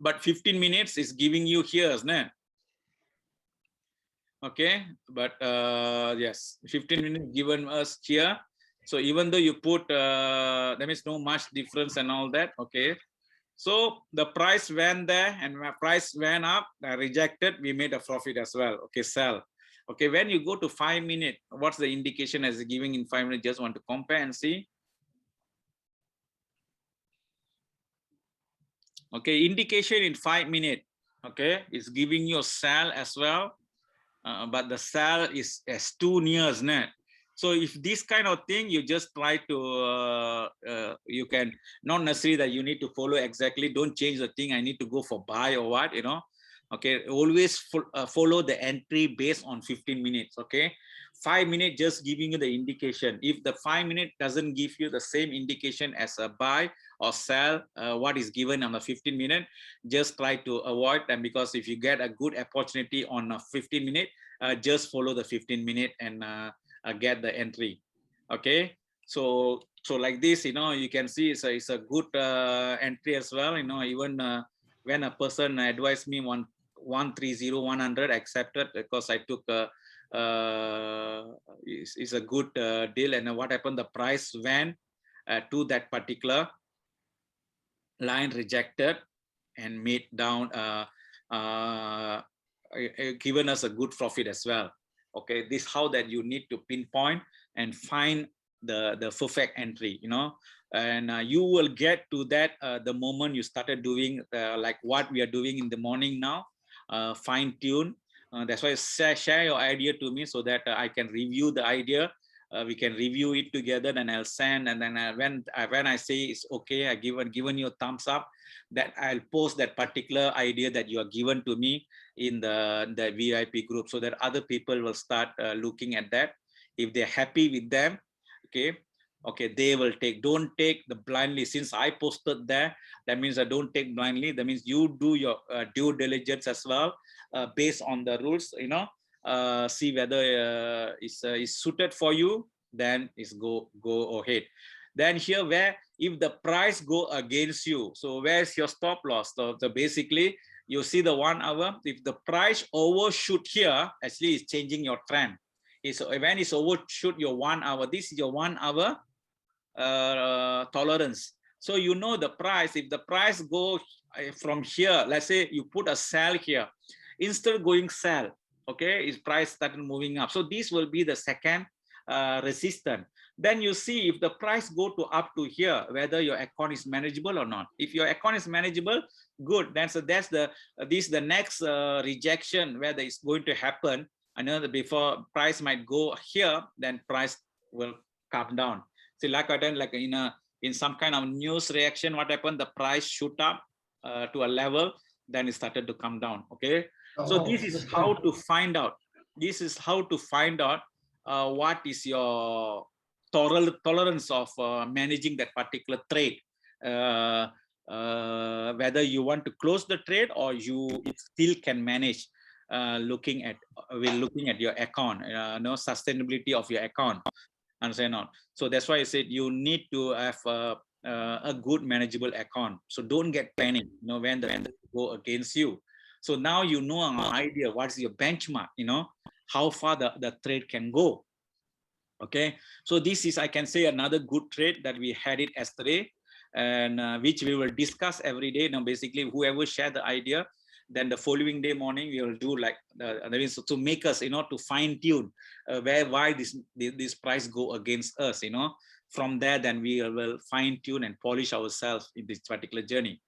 Speaker 1: But 15 minutes is giving you here, isn't it? Okay, but yes, 15 minutes given us here. So even though you put there is no much difference and all that. Okay, so the price went there and when price went up, rejected, we made a profit as well. Okay, sell. Okay, when you go to 5 minutes, what's the indication as giving in 5 minutes? Just want to compare and see. Okay, indication in 5 minutes. Okay, it's giving you a sell as well. But the sell is as too near, net. So if this kind of thing, you just try to, you can, not necessarily that you need to follow exactly, don't change the thing, I need to go for buy or what, you know. Okay, always follow the entry based on 15 minutes, okay. 5 minutes just giving you the indication. If the 5 minutes doesn't give you the same indication as a buy or sell, what is given on the 15 minute, just try to avoid them, because if you get a good opportunity on a 15 minute, just follow the 15 minute and get the entry. Okay, so like this, you know, you can see it's a good entry as well, you know. Even when a person advised me 130 100, accepted, because I took is a good deal. And what happened, the price went to that particular line, rejected, and made down given us a good profit as well. Okay, this how that you need to pinpoint and find the perfect entry, you know. And you will get to that the moment you started doing like what we are doing in the morning now, fine tune. That's why share your idea to me, so that I can review the idea. We can review it together, and I'll send. And then when I say it's okay, I given you a thumbs up, that I'll post that particular idea that you are given to me in the VIP group, so that other people will start looking at that. If they're happy with them, okay, they will take. Don't take the blindly. Since I posted there, that means I don't take blindly. That means you do your due diligence as well, based on the rules, you know. See whether is suited for you, then is go ahead. Then here, where if the price go against you, so where's your stop loss? So basically you see the 1 hour, if the price overshoot here, actually is changing your trend. Is when it's overshoot your 1 hour, this is your 1 hour tolerance. So you know the price, if the price go from here, let's say you put a sell here, instead of going sell, okay, its price started moving up. So this will be the second resistance. Then you see if the price go to up to here, whether your account is manageable or not. If your account is manageable, good. Then so that's the the next rejection, whether it's going to happen. I know that before price might go here, then price will come down. See, like I done, like in some kind of news reaction, what happened? The price shoot up to a level, then it started to come down. Okay, so this is how to find out. This is how to find out what is your tolerance of managing that particular trade. Whether you want to close the trade or you still can manage. Looking at your account, no sustainability of your account. Understand not? So that's why I said you need to have a good manageable account. So don't get panicked, you know, when the go against you. So now you know an idea what's your benchmark, you know, how far the trade can go. Okay, so this is, I can say, another good trade that we had it yesterday, and which we will discuss every day. Now basically whoever shared the idea, then the following day morning we will do like that is to make us, you know, to fine tune why this price go against us, you know. From there, then we will fine tune and polish ourselves in this particular journey.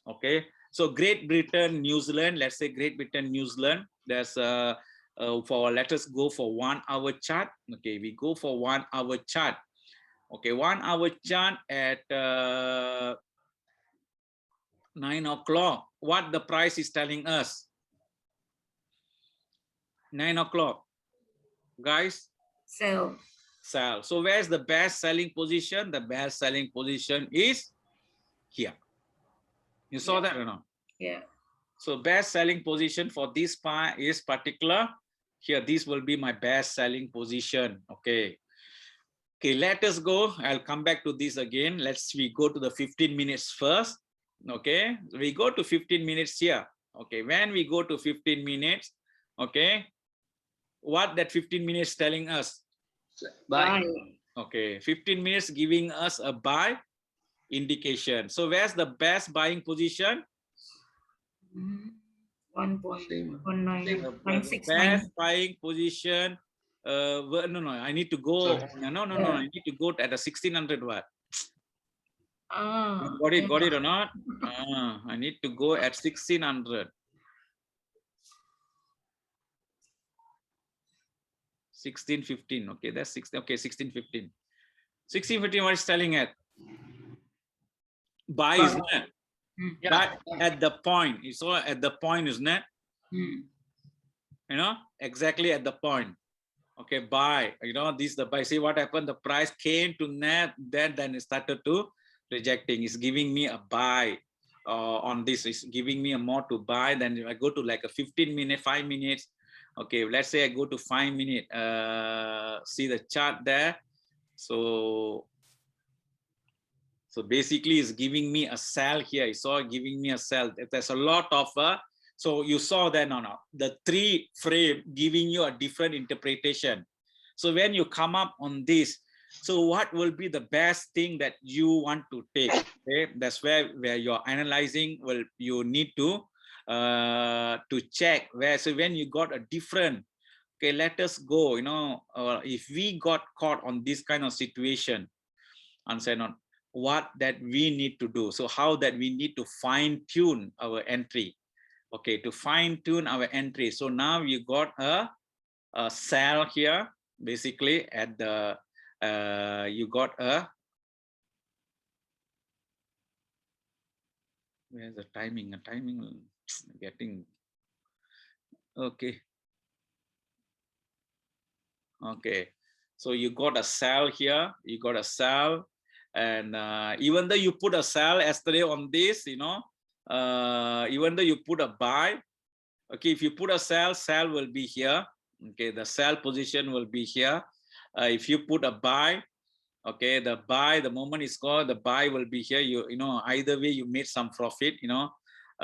Speaker 1: Okay, so Great Britain, New Zealand, let's say Great Britain, New Zealand, there's let us go for 1 hour chart. Okay, we go for 1 hour chart. Okay, 1 hour chart at 9 o'clock. What the price is telling us? 9 o'clock, guys.
Speaker 2: Sell.
Speaker 1: Sell. So where's the best selling position? The best selling position is here. You saw that or not?
Speaker 2: Yeah.
Speaker 1: So best selling position for this part is particular here. This will be my best selling position. Okay. Okay, let us go. I'll come back to this again. We go to the 15 minutes first. Okay, we go to 15 minutes here. Okay, when we go to 15 minutes, okay, what that 15 minutes telling us?
Speaker 3: Buy.
Speaker 1: Okay, 15 minutes giving us a buy indication. So where's the best buying position?
Speaker 2: 1.19969.
Speaker 1: Best buying position. No, I need to go.
Speaker 3: Sorry.
Speaker 1: No, I need to go at the 1600 watt.
Speaker 2: Ah,
Speaker 1: Got it or not? I need to go at 1600. 1615. Okay, that's 16. Okay, 1615. 1615. What is telling it? Buy, isn't it?
Speaker 3: Yeah.
Speaker 1: But at the point, it's all at the point, isn't it?
Speaker 2: Hmm.
Speaker 1: You know, exactly at the point. Okay, buy. You know, this the buy. See what happened? The price came to net, then it started to rejecting. It's giving me a buy on this. It's giving me a more to buy. Then I go to like a 15 minute, 5 minutes. Okay, let's say I go to 5 minute. See the chart there. So basically it's giving me a sell here. You saw giving me a sell. There's a lot of so you saw that the 3 frame giving you a different interpretation. So when you come up on this, so what will be the best thing that you want to take? Okay, that's where you're analyzing. Well, you need to check where. So when you got a different, okay, let us go. You know, if we got caught on this kind of situation, and say not what that we need to do. So how that we need to fine tune our entry. Okay, to fine tune our entry. So now you got a sell here, basically at the you got a, where's the timing? A timing getting okay. Okay, so you got a sell here. You got a sell, and even though you put a sell yesterday on this, you know, even though you put a buy, okay, if you put a sell will be here. Okay, the sell position will be here. If you put a buy, okay, the buy, the moment it's called, the buy will be here. You know, either way you made some profit. You know,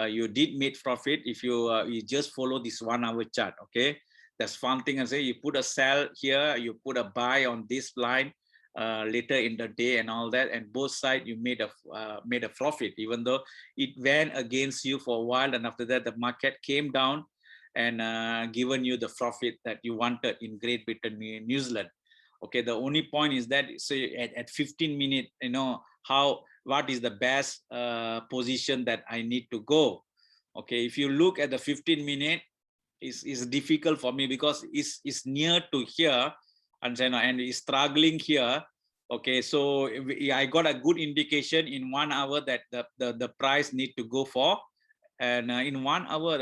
Speaker 1: you did make profit if you you just follow this 1 hour chart. Okay, that's one thing I say. You put a sell here, you put a buy on this line later in the day and all that, and both sides you made a profit, even though it went against you for a while, and after that the market came down and given you the profit that you wanted in Great Britain, New Zealand. Okay, the only point is that, say at 15 minutes, you know, what is the best position that I need to go. Okay, if you look at the 15 minute, is difficult for me because it's near to here and it's struggling here. Okay, so I got a good indication in 1 hour that the price need to go for, and in 1 hour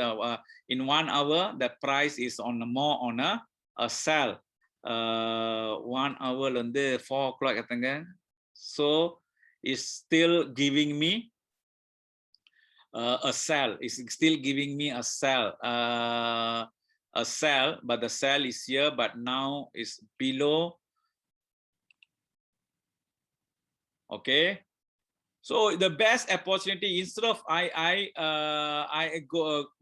Speaker 1: the price is on more on a sell. 1 hour under 4 o'clock, so it's still giving me a sell. It's still giving me a sell, but the sell is here, but now is below. Okay, so the best opportunity, instead of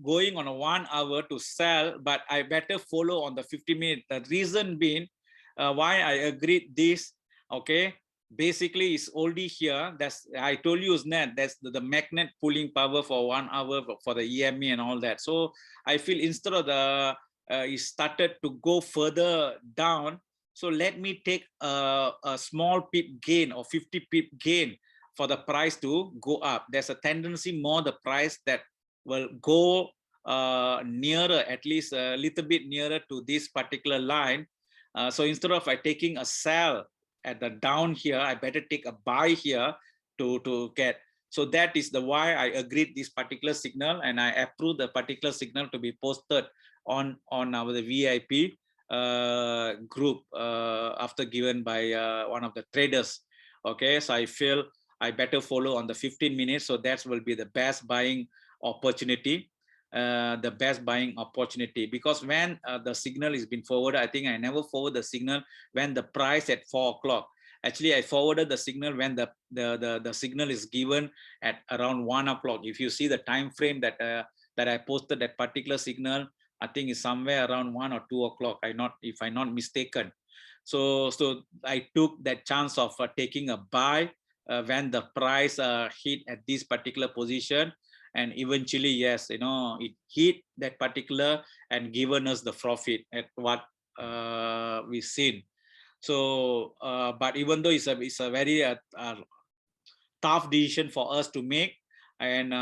Speaker 1: going on a 1 hour to sell, but I better follow on the 50 minute. The reason being why I agreed this, okay, basically it's already here. That's, I told you, is net, that's the magnet pulling power for 1 hour for the EMA and all that. So I feel instead of the it started to go further down, so let me take a small pip gain or 50 pip gain for the price to go up. There's a tendency more the price that will go nearer, at least a little bit nearer to this particular line. So instead of taking a sell at the down here, I better take a buy here to get. So that is the why I agreed this particular signal, and I approved the particular signal to be posted on our VIP group after given by one of the traders. Okay, so I feel I better follow on the 15 minutes. So that will be the best buying opportunity. Because when the signal is been forwarded, I think I never forward the signal when the price at 4 o'clock. Actually, I forwarded the signal when the signal is given at around 1 o'clock. If you see the time frame that that I posted that particular signal, I think it's somewhere around 1 or 2 o'clock. If I'm not mistaken. So I took that chance of taking a buy when the price hit at this particular position, and eventually, yes, you know, it hit that particular and given us the profit at what we've seen. So, but even though it's a very tough decision for us to make, and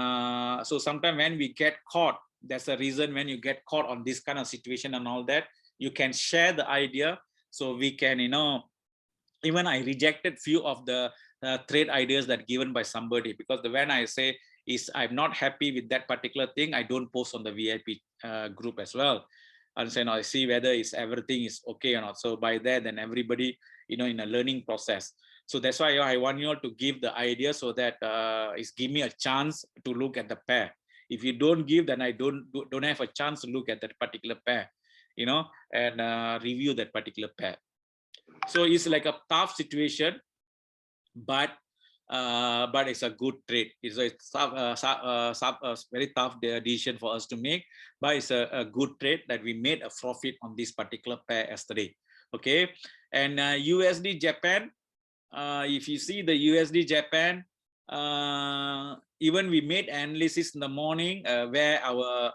Speaker 1: so sometimes when we get caught, that's the reason when you get caught on this kind of situation and all that, you can share the idea, so we can, you know, even I rejected few of the trade ideas that given by somebody, because when I say is I'm not happy with that particular thing, I don't post on the VIP group as well, and say, no, I see whether is everything is okay or not. So by that, then everybody, you know, in a learning process. So that's why I want you all to give the idea, so that it's give me a chance to look at the pair. If you don't give, then I don't have a chance to look at that particular pair, you know, and review that particular pair. So it's like a tough situation, but it's a good trade. It's a very tough decision for us to make, but it's a good trade that we made a profit on this particular pair yesterday. Okay, and USD Japan. If you see the USD Japan, even we made analysis in the morning where our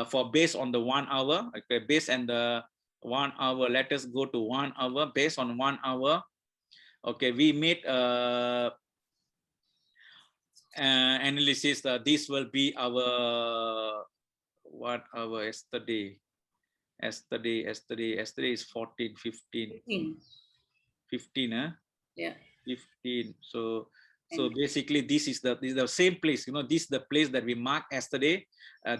Speaker 1: for based on the 1 hour. Okay, based on the 1 hour. Let us go to 1 hour. Based on 1 hour. Okay, we made analysis. This will be our 1 hour yesterday. Yesterday is 14, 15. 15, huh?
Speaker 2: Yeah.
Speaker 1: 15. So basically this is the same place, you know, this is the place that we marked yesterday.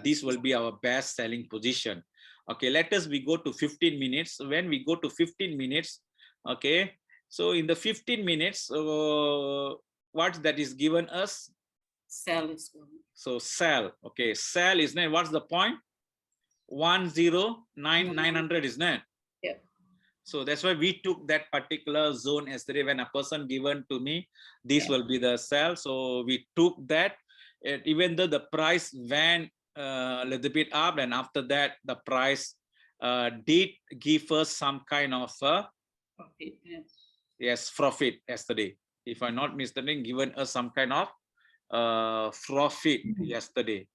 Speaker 1: This will be our best selling position. Okay, we go to 15 minutes. When we go to 15 minutes, okay, so in the 15 minutes, what that is given us?
Speaker 2: Sell is good.
Speaker 1: So sell. Okay, sell is not, what's the point? 109,900 is not.
Speaker 2: Yeah.
Speaker 1: So that's why we took that particular zone yesterday. When a person given to me, this will be the sell. So we took that, even though the price went a little bit up, and after that the price did give us some kind of
Speaker 2: Profit.
Speaker 1: yes, profit yesterday. If I'm not mistaken, given us some kind of profit yesterday.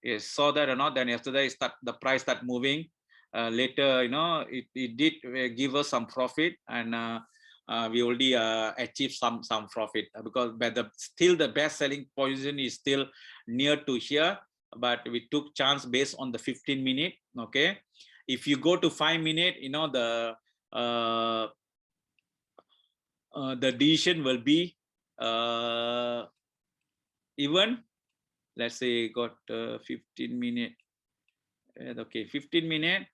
Speaker 1: Yes, saw that or not? Then yesterday the price start moving. Later, you know, it did give us some profit, and we already achieved some profit, because still the best selling position is still near to here, but we took chance based on the 15 minute. Okay, if you go to 5 minute, you know, the decision will be even. Let's say got 15 minute. Okay, 15 minute,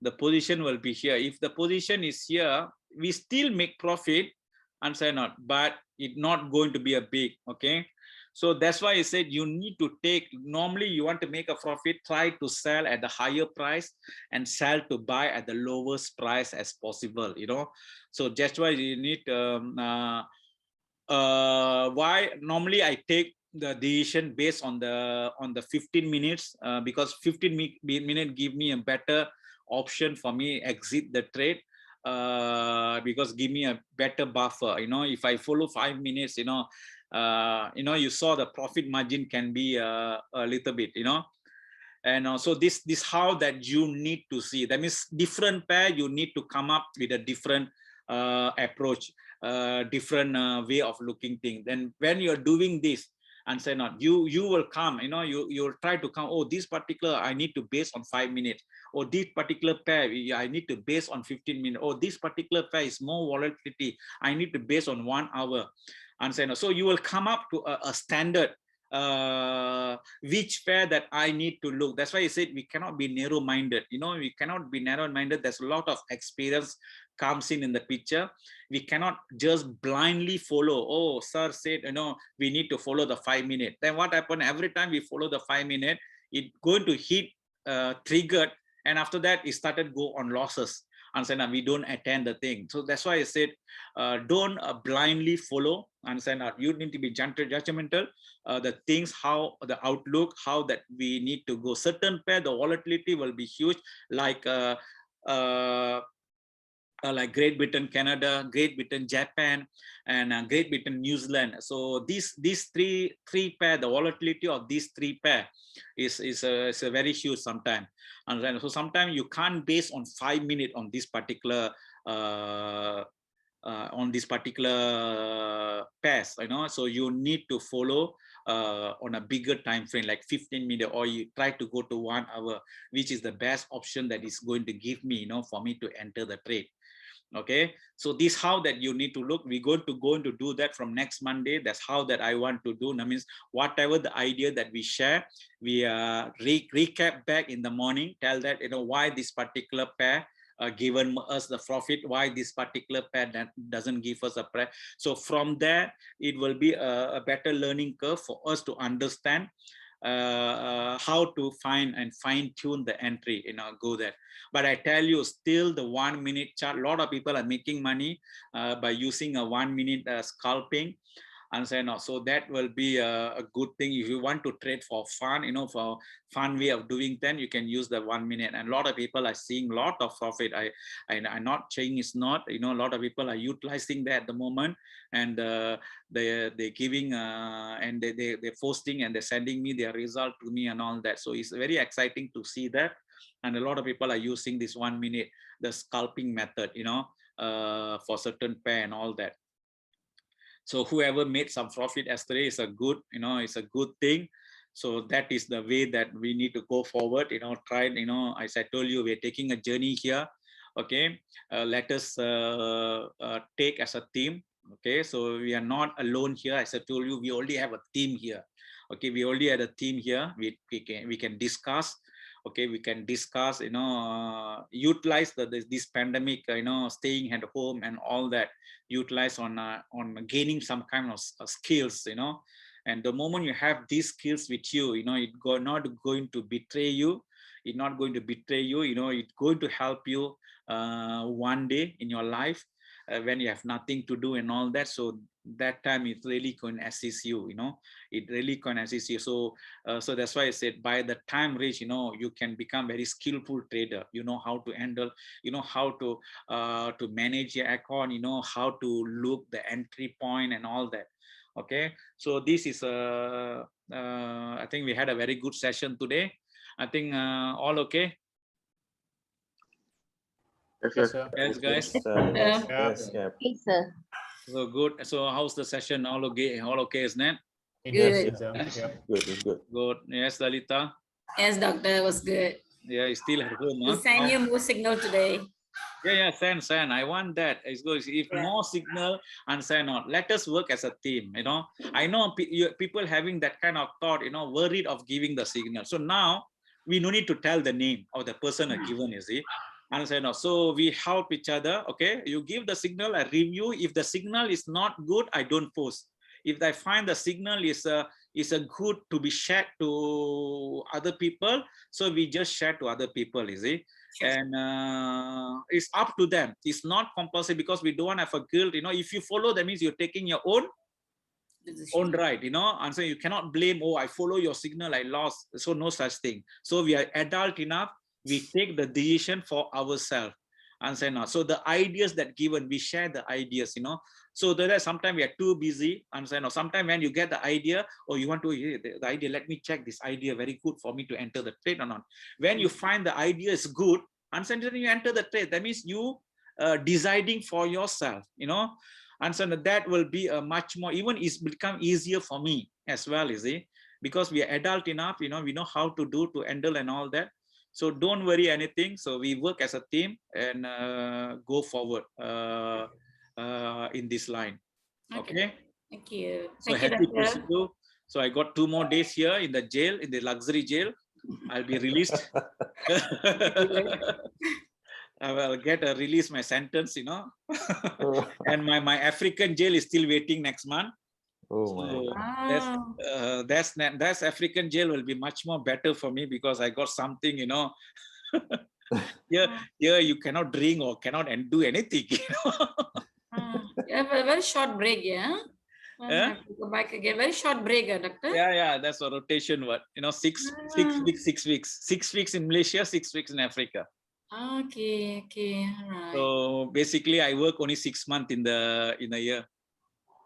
Speaker 1: the position will be here. If the position is here, we still make profit, and say not, but it's not going to be a big. Okay, so that's why I said you need to take, normally you want to make a profit, try to sell at the higher price and sell to buy at the lowest price as possible, you know. So that's why you need why normally I take the decision based on the 15 minutes, because 15 minutes give me a better option for me exit the trade, because give me a better buffer, you know. If I follow 5 minutes, you know, you saw the profit margin can be a little bit, you know. And also this how that you need to see. That means different pair, you need to come up with a different approach, different way of looking things. Then when you're doing this, and say not, you will come, you know, you'll try to come, oh, this particular I need to base on 5 minutes, or this particular pair I need to base on 15 minutes, or this particular pair is more volatility, I need to base on 1 hour, and say no. So you will come up to a standard which pair that I need to look. That's why I said we cannot be narrow-minded, you know, we cannot be narrow-minded. There's a lot of experience comes in the picture. We cannot just blindly follow, oh, sir said, you know, we need to follow the 5 minute. Then what happened? Every time we follow the 5 minute, it going to hit triggered, and after that it started go on losses. understand, we don't attend the thing. So that's why I said, don't blindly follow, understand, you need to be judgmental, the things, how the outlook, how that we need to go. Certain pair, the volatility will be huge, like Great Britain, Canada, Great Britain, Japan, and Great Britain, New Zealand. So these three pair, the volatility of these three pair is a very huge sometimes. And then, so sometimes you can't base on 5 minutes on this particular pairs, so you need to follow on a bigger time frame, like 15 minutes, or you try to go to 1 hour, which is the best option that is going to give me, for me to enter the trade. Okay, so this how that you need to look. We're going to do that from next Monday. That's how that I want to do. That means whatever the idea that we share, we recap back in the morning, tell that why this particular pair given us the profit, why this particular pair that doesn't give us a pair. So from there, it will be a better learning curve for us to understand how to find and fine tune the entry, go there. But I tell you, still the 1 minute chart, a lot of people are making money by using a 1 minute scalping. And so that will be a good thing. If you want to trade for fun, for fun way of doing, then you can use the 1 minute. And a lot of people are seeing a lot of profit. I'm not saying it's not, a lot of people are utilizing that at the moment, and they're giving and they're posting and they're sending me their result to me and all that. So it's very exciting to see that. And a lot of people are using this 1 minute, the scalping method, for certain pair and all that. So whoever made some profit yesterday is a good, it's a good thing. So that is the way that we need to go forward, try, as I told you, we're taking a journey here. Okay, let us take as a team. Okay, so we are not alone here. As I told you, we already have a team here. Okay, we already had a team here. We can discuss. Okay, we can discuss, utilize this pandemic, staying at home and all that, utilize on gaining some kind of skills, and the moment you have these skills with you, it's not going to betray you. It's not going to betray you, it's going to help you one day in your life when you have nothing to do and all that. So that time it really can assist you, it really can assist you. So so that's why I said by the time reach, you can become very skillful trader. You know how to handle, how to manage your account, how to look the entry point and all that. Okay, so this is I think we had a very good session today. I think all okay.
Speaker 5: Yes, sir.
Speaker 1: Yes, guys.
Speaker 4: Yes,
Speaker 2: Okay, sir.
Speaker 1: So good. So how's the session? All okay? All okay, isn't it?
Speaker 2: Good.
Speaker 4: Good.
Speaker 1: Good. Yes, Lalita.
Speaker 2: Yes, doctor, was good.
Speaker 1: Yeah, he's still at home.
Speaker 2: We send you more signal today.
Speaker 1: Yeah, send. I want that. It's good. If more signal and send on, let us work as a team. I know people having that kind of thought, worried of giving the signal. So now we no need to tell the name of the person given, you see. And so we help each other. Okay, you give the signal, I review. If the signal is not good, I don't post. If I find the signal is a good to be shared to other people, so we just share to other people, you see. Sure. And it's up to them. It's not compulsory, because we don't have a guilt. If you follow, that means you're taking your own right, and so you cannot blame, oh, I follow your signal, I lost. So no such thing. So we are adult enough, we take the decision for ourselves. And so the ideas that given, we share the ideas, so there are sometimes we are too busy. And sometimes when you get the idea, or you want to the idea, let me check this idea, very good for me to enter the trade or not. When you find the idea is good, and then you enter the trade, that means you deciding for yourself, and so that will be a much more, even it's become easier for me as well, you see, because we are adult enough, we know how to do, to handle and all that. So don't worry anything. So we work as a team and go forward in this line. Okay.
Speaker 2: Thank you.
Speaker 1: So happy to see you. So I got 2 more days here in the jail, in the luxury jail. I'll be released. I will get a release my sentence, and my African jail is still waiting next month. So that's African jail will be much more better for me, because I got something, Here you cannot drink or cannot and do anything.
Speaker 2: You have a very short break, yeah? I
Speaker 1: Yeah?
Speaker 2: have to go back again. Very short break, doctor.
Speaker 1: Yeah, that's a rotation word. 6 weeks, 6 weeks. 6 weeks in Malaysia, 6 weeks in Africa.
Speaker 2: Okay, all right.
Speaker 1: So basically I work only 6 months in a year.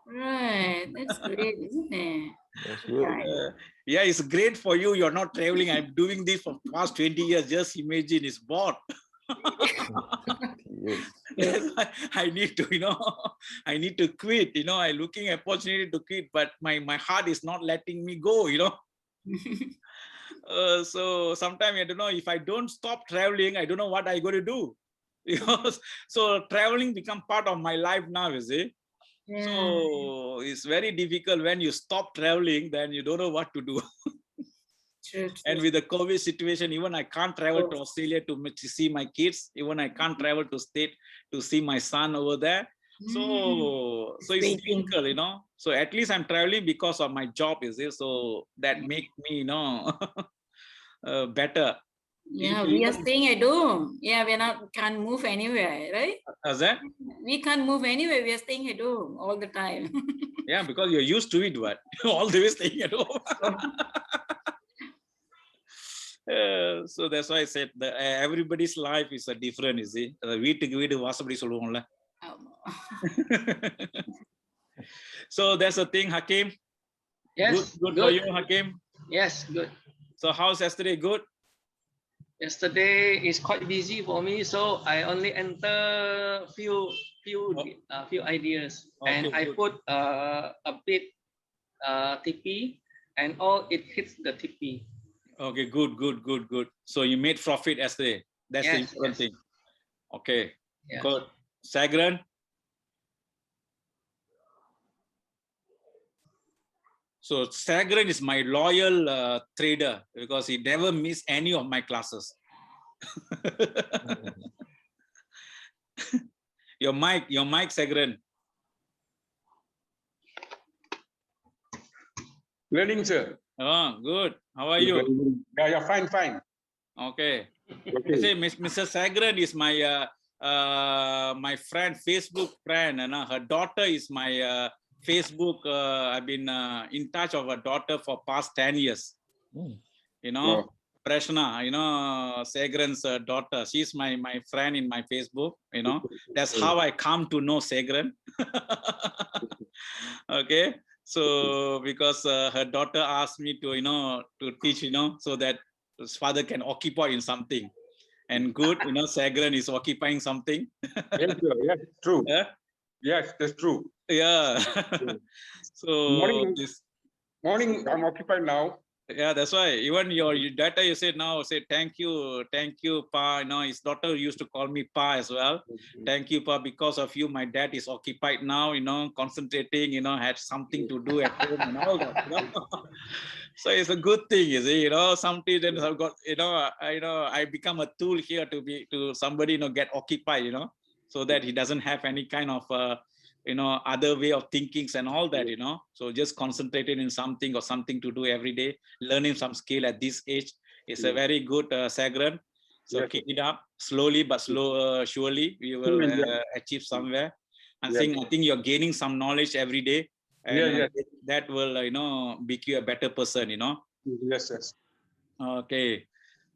Speaker 2: Right, that's great, isn't it?
Speaker 4: That's good.
Speaker 2: Right.
Speaker 1: Yeah, it's great for you. You're not traveling. I'm doing this for past 20 years. Just imagine, it's bored.
Speaker 4: Yes.
Speaker 1: I need to, I need to quit. I'm looking at opportunity to quit, but my heart is not letting me go. So sometimes I don't know, if I don't stop traveling, I don't know what I'm going to do. So traveling become part of my life now, you see.
Speaker 2: Yeah.
Speaker 1: So it's very difficult when you stop traveling, then you don't know what to do.
Speaker 2: True.
Speaker 1: And with the COVID situation, even I can't travel to Australia to see my kids. Even I can't travel to state to see my son over there. So it's difficult, So at least I'm traveling because of my job, is it? So that make me, better.
Speaker 2: Yeah, we are staying at home. Yeah, can't move anywhere, right?
Speaker 1: Is that?
Speaker 2: We can't move anywhere. We are staying at home all the time.
Speaker 1: Yeah, because you're used to it, what? All the way staying at home. So that's why I said that everybody's life is a different, you see. வீட்டுக்கு வீடு வாசப்படி சொல்லுவோம்ல. So that's the thing, Hakim.
Speaker 3: Yes.
Speaker 1: Good for you, Hakim.
Speaker 3: Yes, good.
Speaker 1: So how's yesterday? Good.
Speaker 3: Yesterday is quite busy for me, so I only enter few ideas, and I
Speaker 1: good.
Speaker 3: put a bit TP, and all it hits the TP.
Speaker 1: Okay, good. So you made profit yesterday. That's the important thing. Okay, good. Sagran. So Sagran is my loyal trader because he never miss any of my classes. Your mic, Sagran.
Speaker 6: Learning, sir.
Speaker 1: Oh, good. How are you?
Speaker 6: Yeah, fine.
Speaker 1: Okay. See, Mr. Sagran is my my friend, Facebook friend, and her daughter is my Facebook. I've been in touch of her daughter for past 10 years. Prashna, Sagran's daughter. She's my friend in my Facebook. That's how I come to know Sagran. Okay. So because her daughter asked me to to teach, so that his father can occupy in something. And good, Sagran is occupying something.
Speaker 6: Yes, sir. Yes, true.
Speaker 1: Yeah?
Speaker 6: Yes, that's true.
Speaker 1: Yeah. So
Speaker 6: Morning, I'm occupied now.
Speaker 1: Yeah, that's why even your data you said now, say thank you Pa. His daughter used to call me Pa as well. Thank you Pa, because of you my dad is occupied now, concentrating, had something to do at home and all that. So it's a good thing, you see. Some students have got, I become a tool here to somebody get occupied, so that he doesn't have any kind of other way of thinkings and all that, so just concentrating in something or something to do every day, learning some skill at this age is a very good Sagran. So keep it up slowly but surely we will achieve somewhere. I think you're gaining some knowledge every day, and that will make you a better person.
Speaker 6: Yes.
Speaker 1: Okay,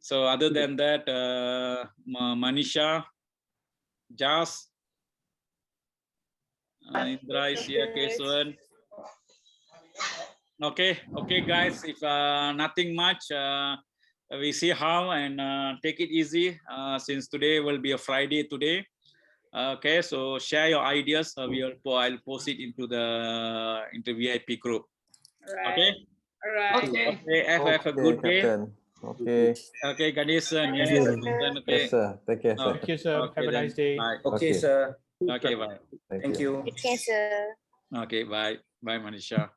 Speaker 1: so other than that, Manisha, Jas, Indra is here, Keswan. Okay, guys. If nothing much, we see how and take it easy. Since today will be a Friday today. Okay, so share your ideas. I'll post it into the VIP group.
Speaker 2: Right.
Speaker 1: Okay.
Speaker 2: All right.
Speaker 1: Okay. Have a good day.
Speaker 4: Captain. Okay.
Speaker 1: Okay, Ganesan. Yes. Okay.
Speaker 4: Yes, sir. Take care, sir.
Speaker 7: Thank you, sir.
Speaker 1: Okay,
Speaker 7: Have a
Speaker 1: then.
Speaker 7: nice day.
Speaker 1: Bye.
Speaker 8: Okay,
Speaker 4: Okay.
Speaker 8: sir.
Speaker 1: Okay, bye.
Speaker 8: Thank you.
Speaker 9: Okay, sir.
Speaker 1: Okay, bye. Bye, Manisha.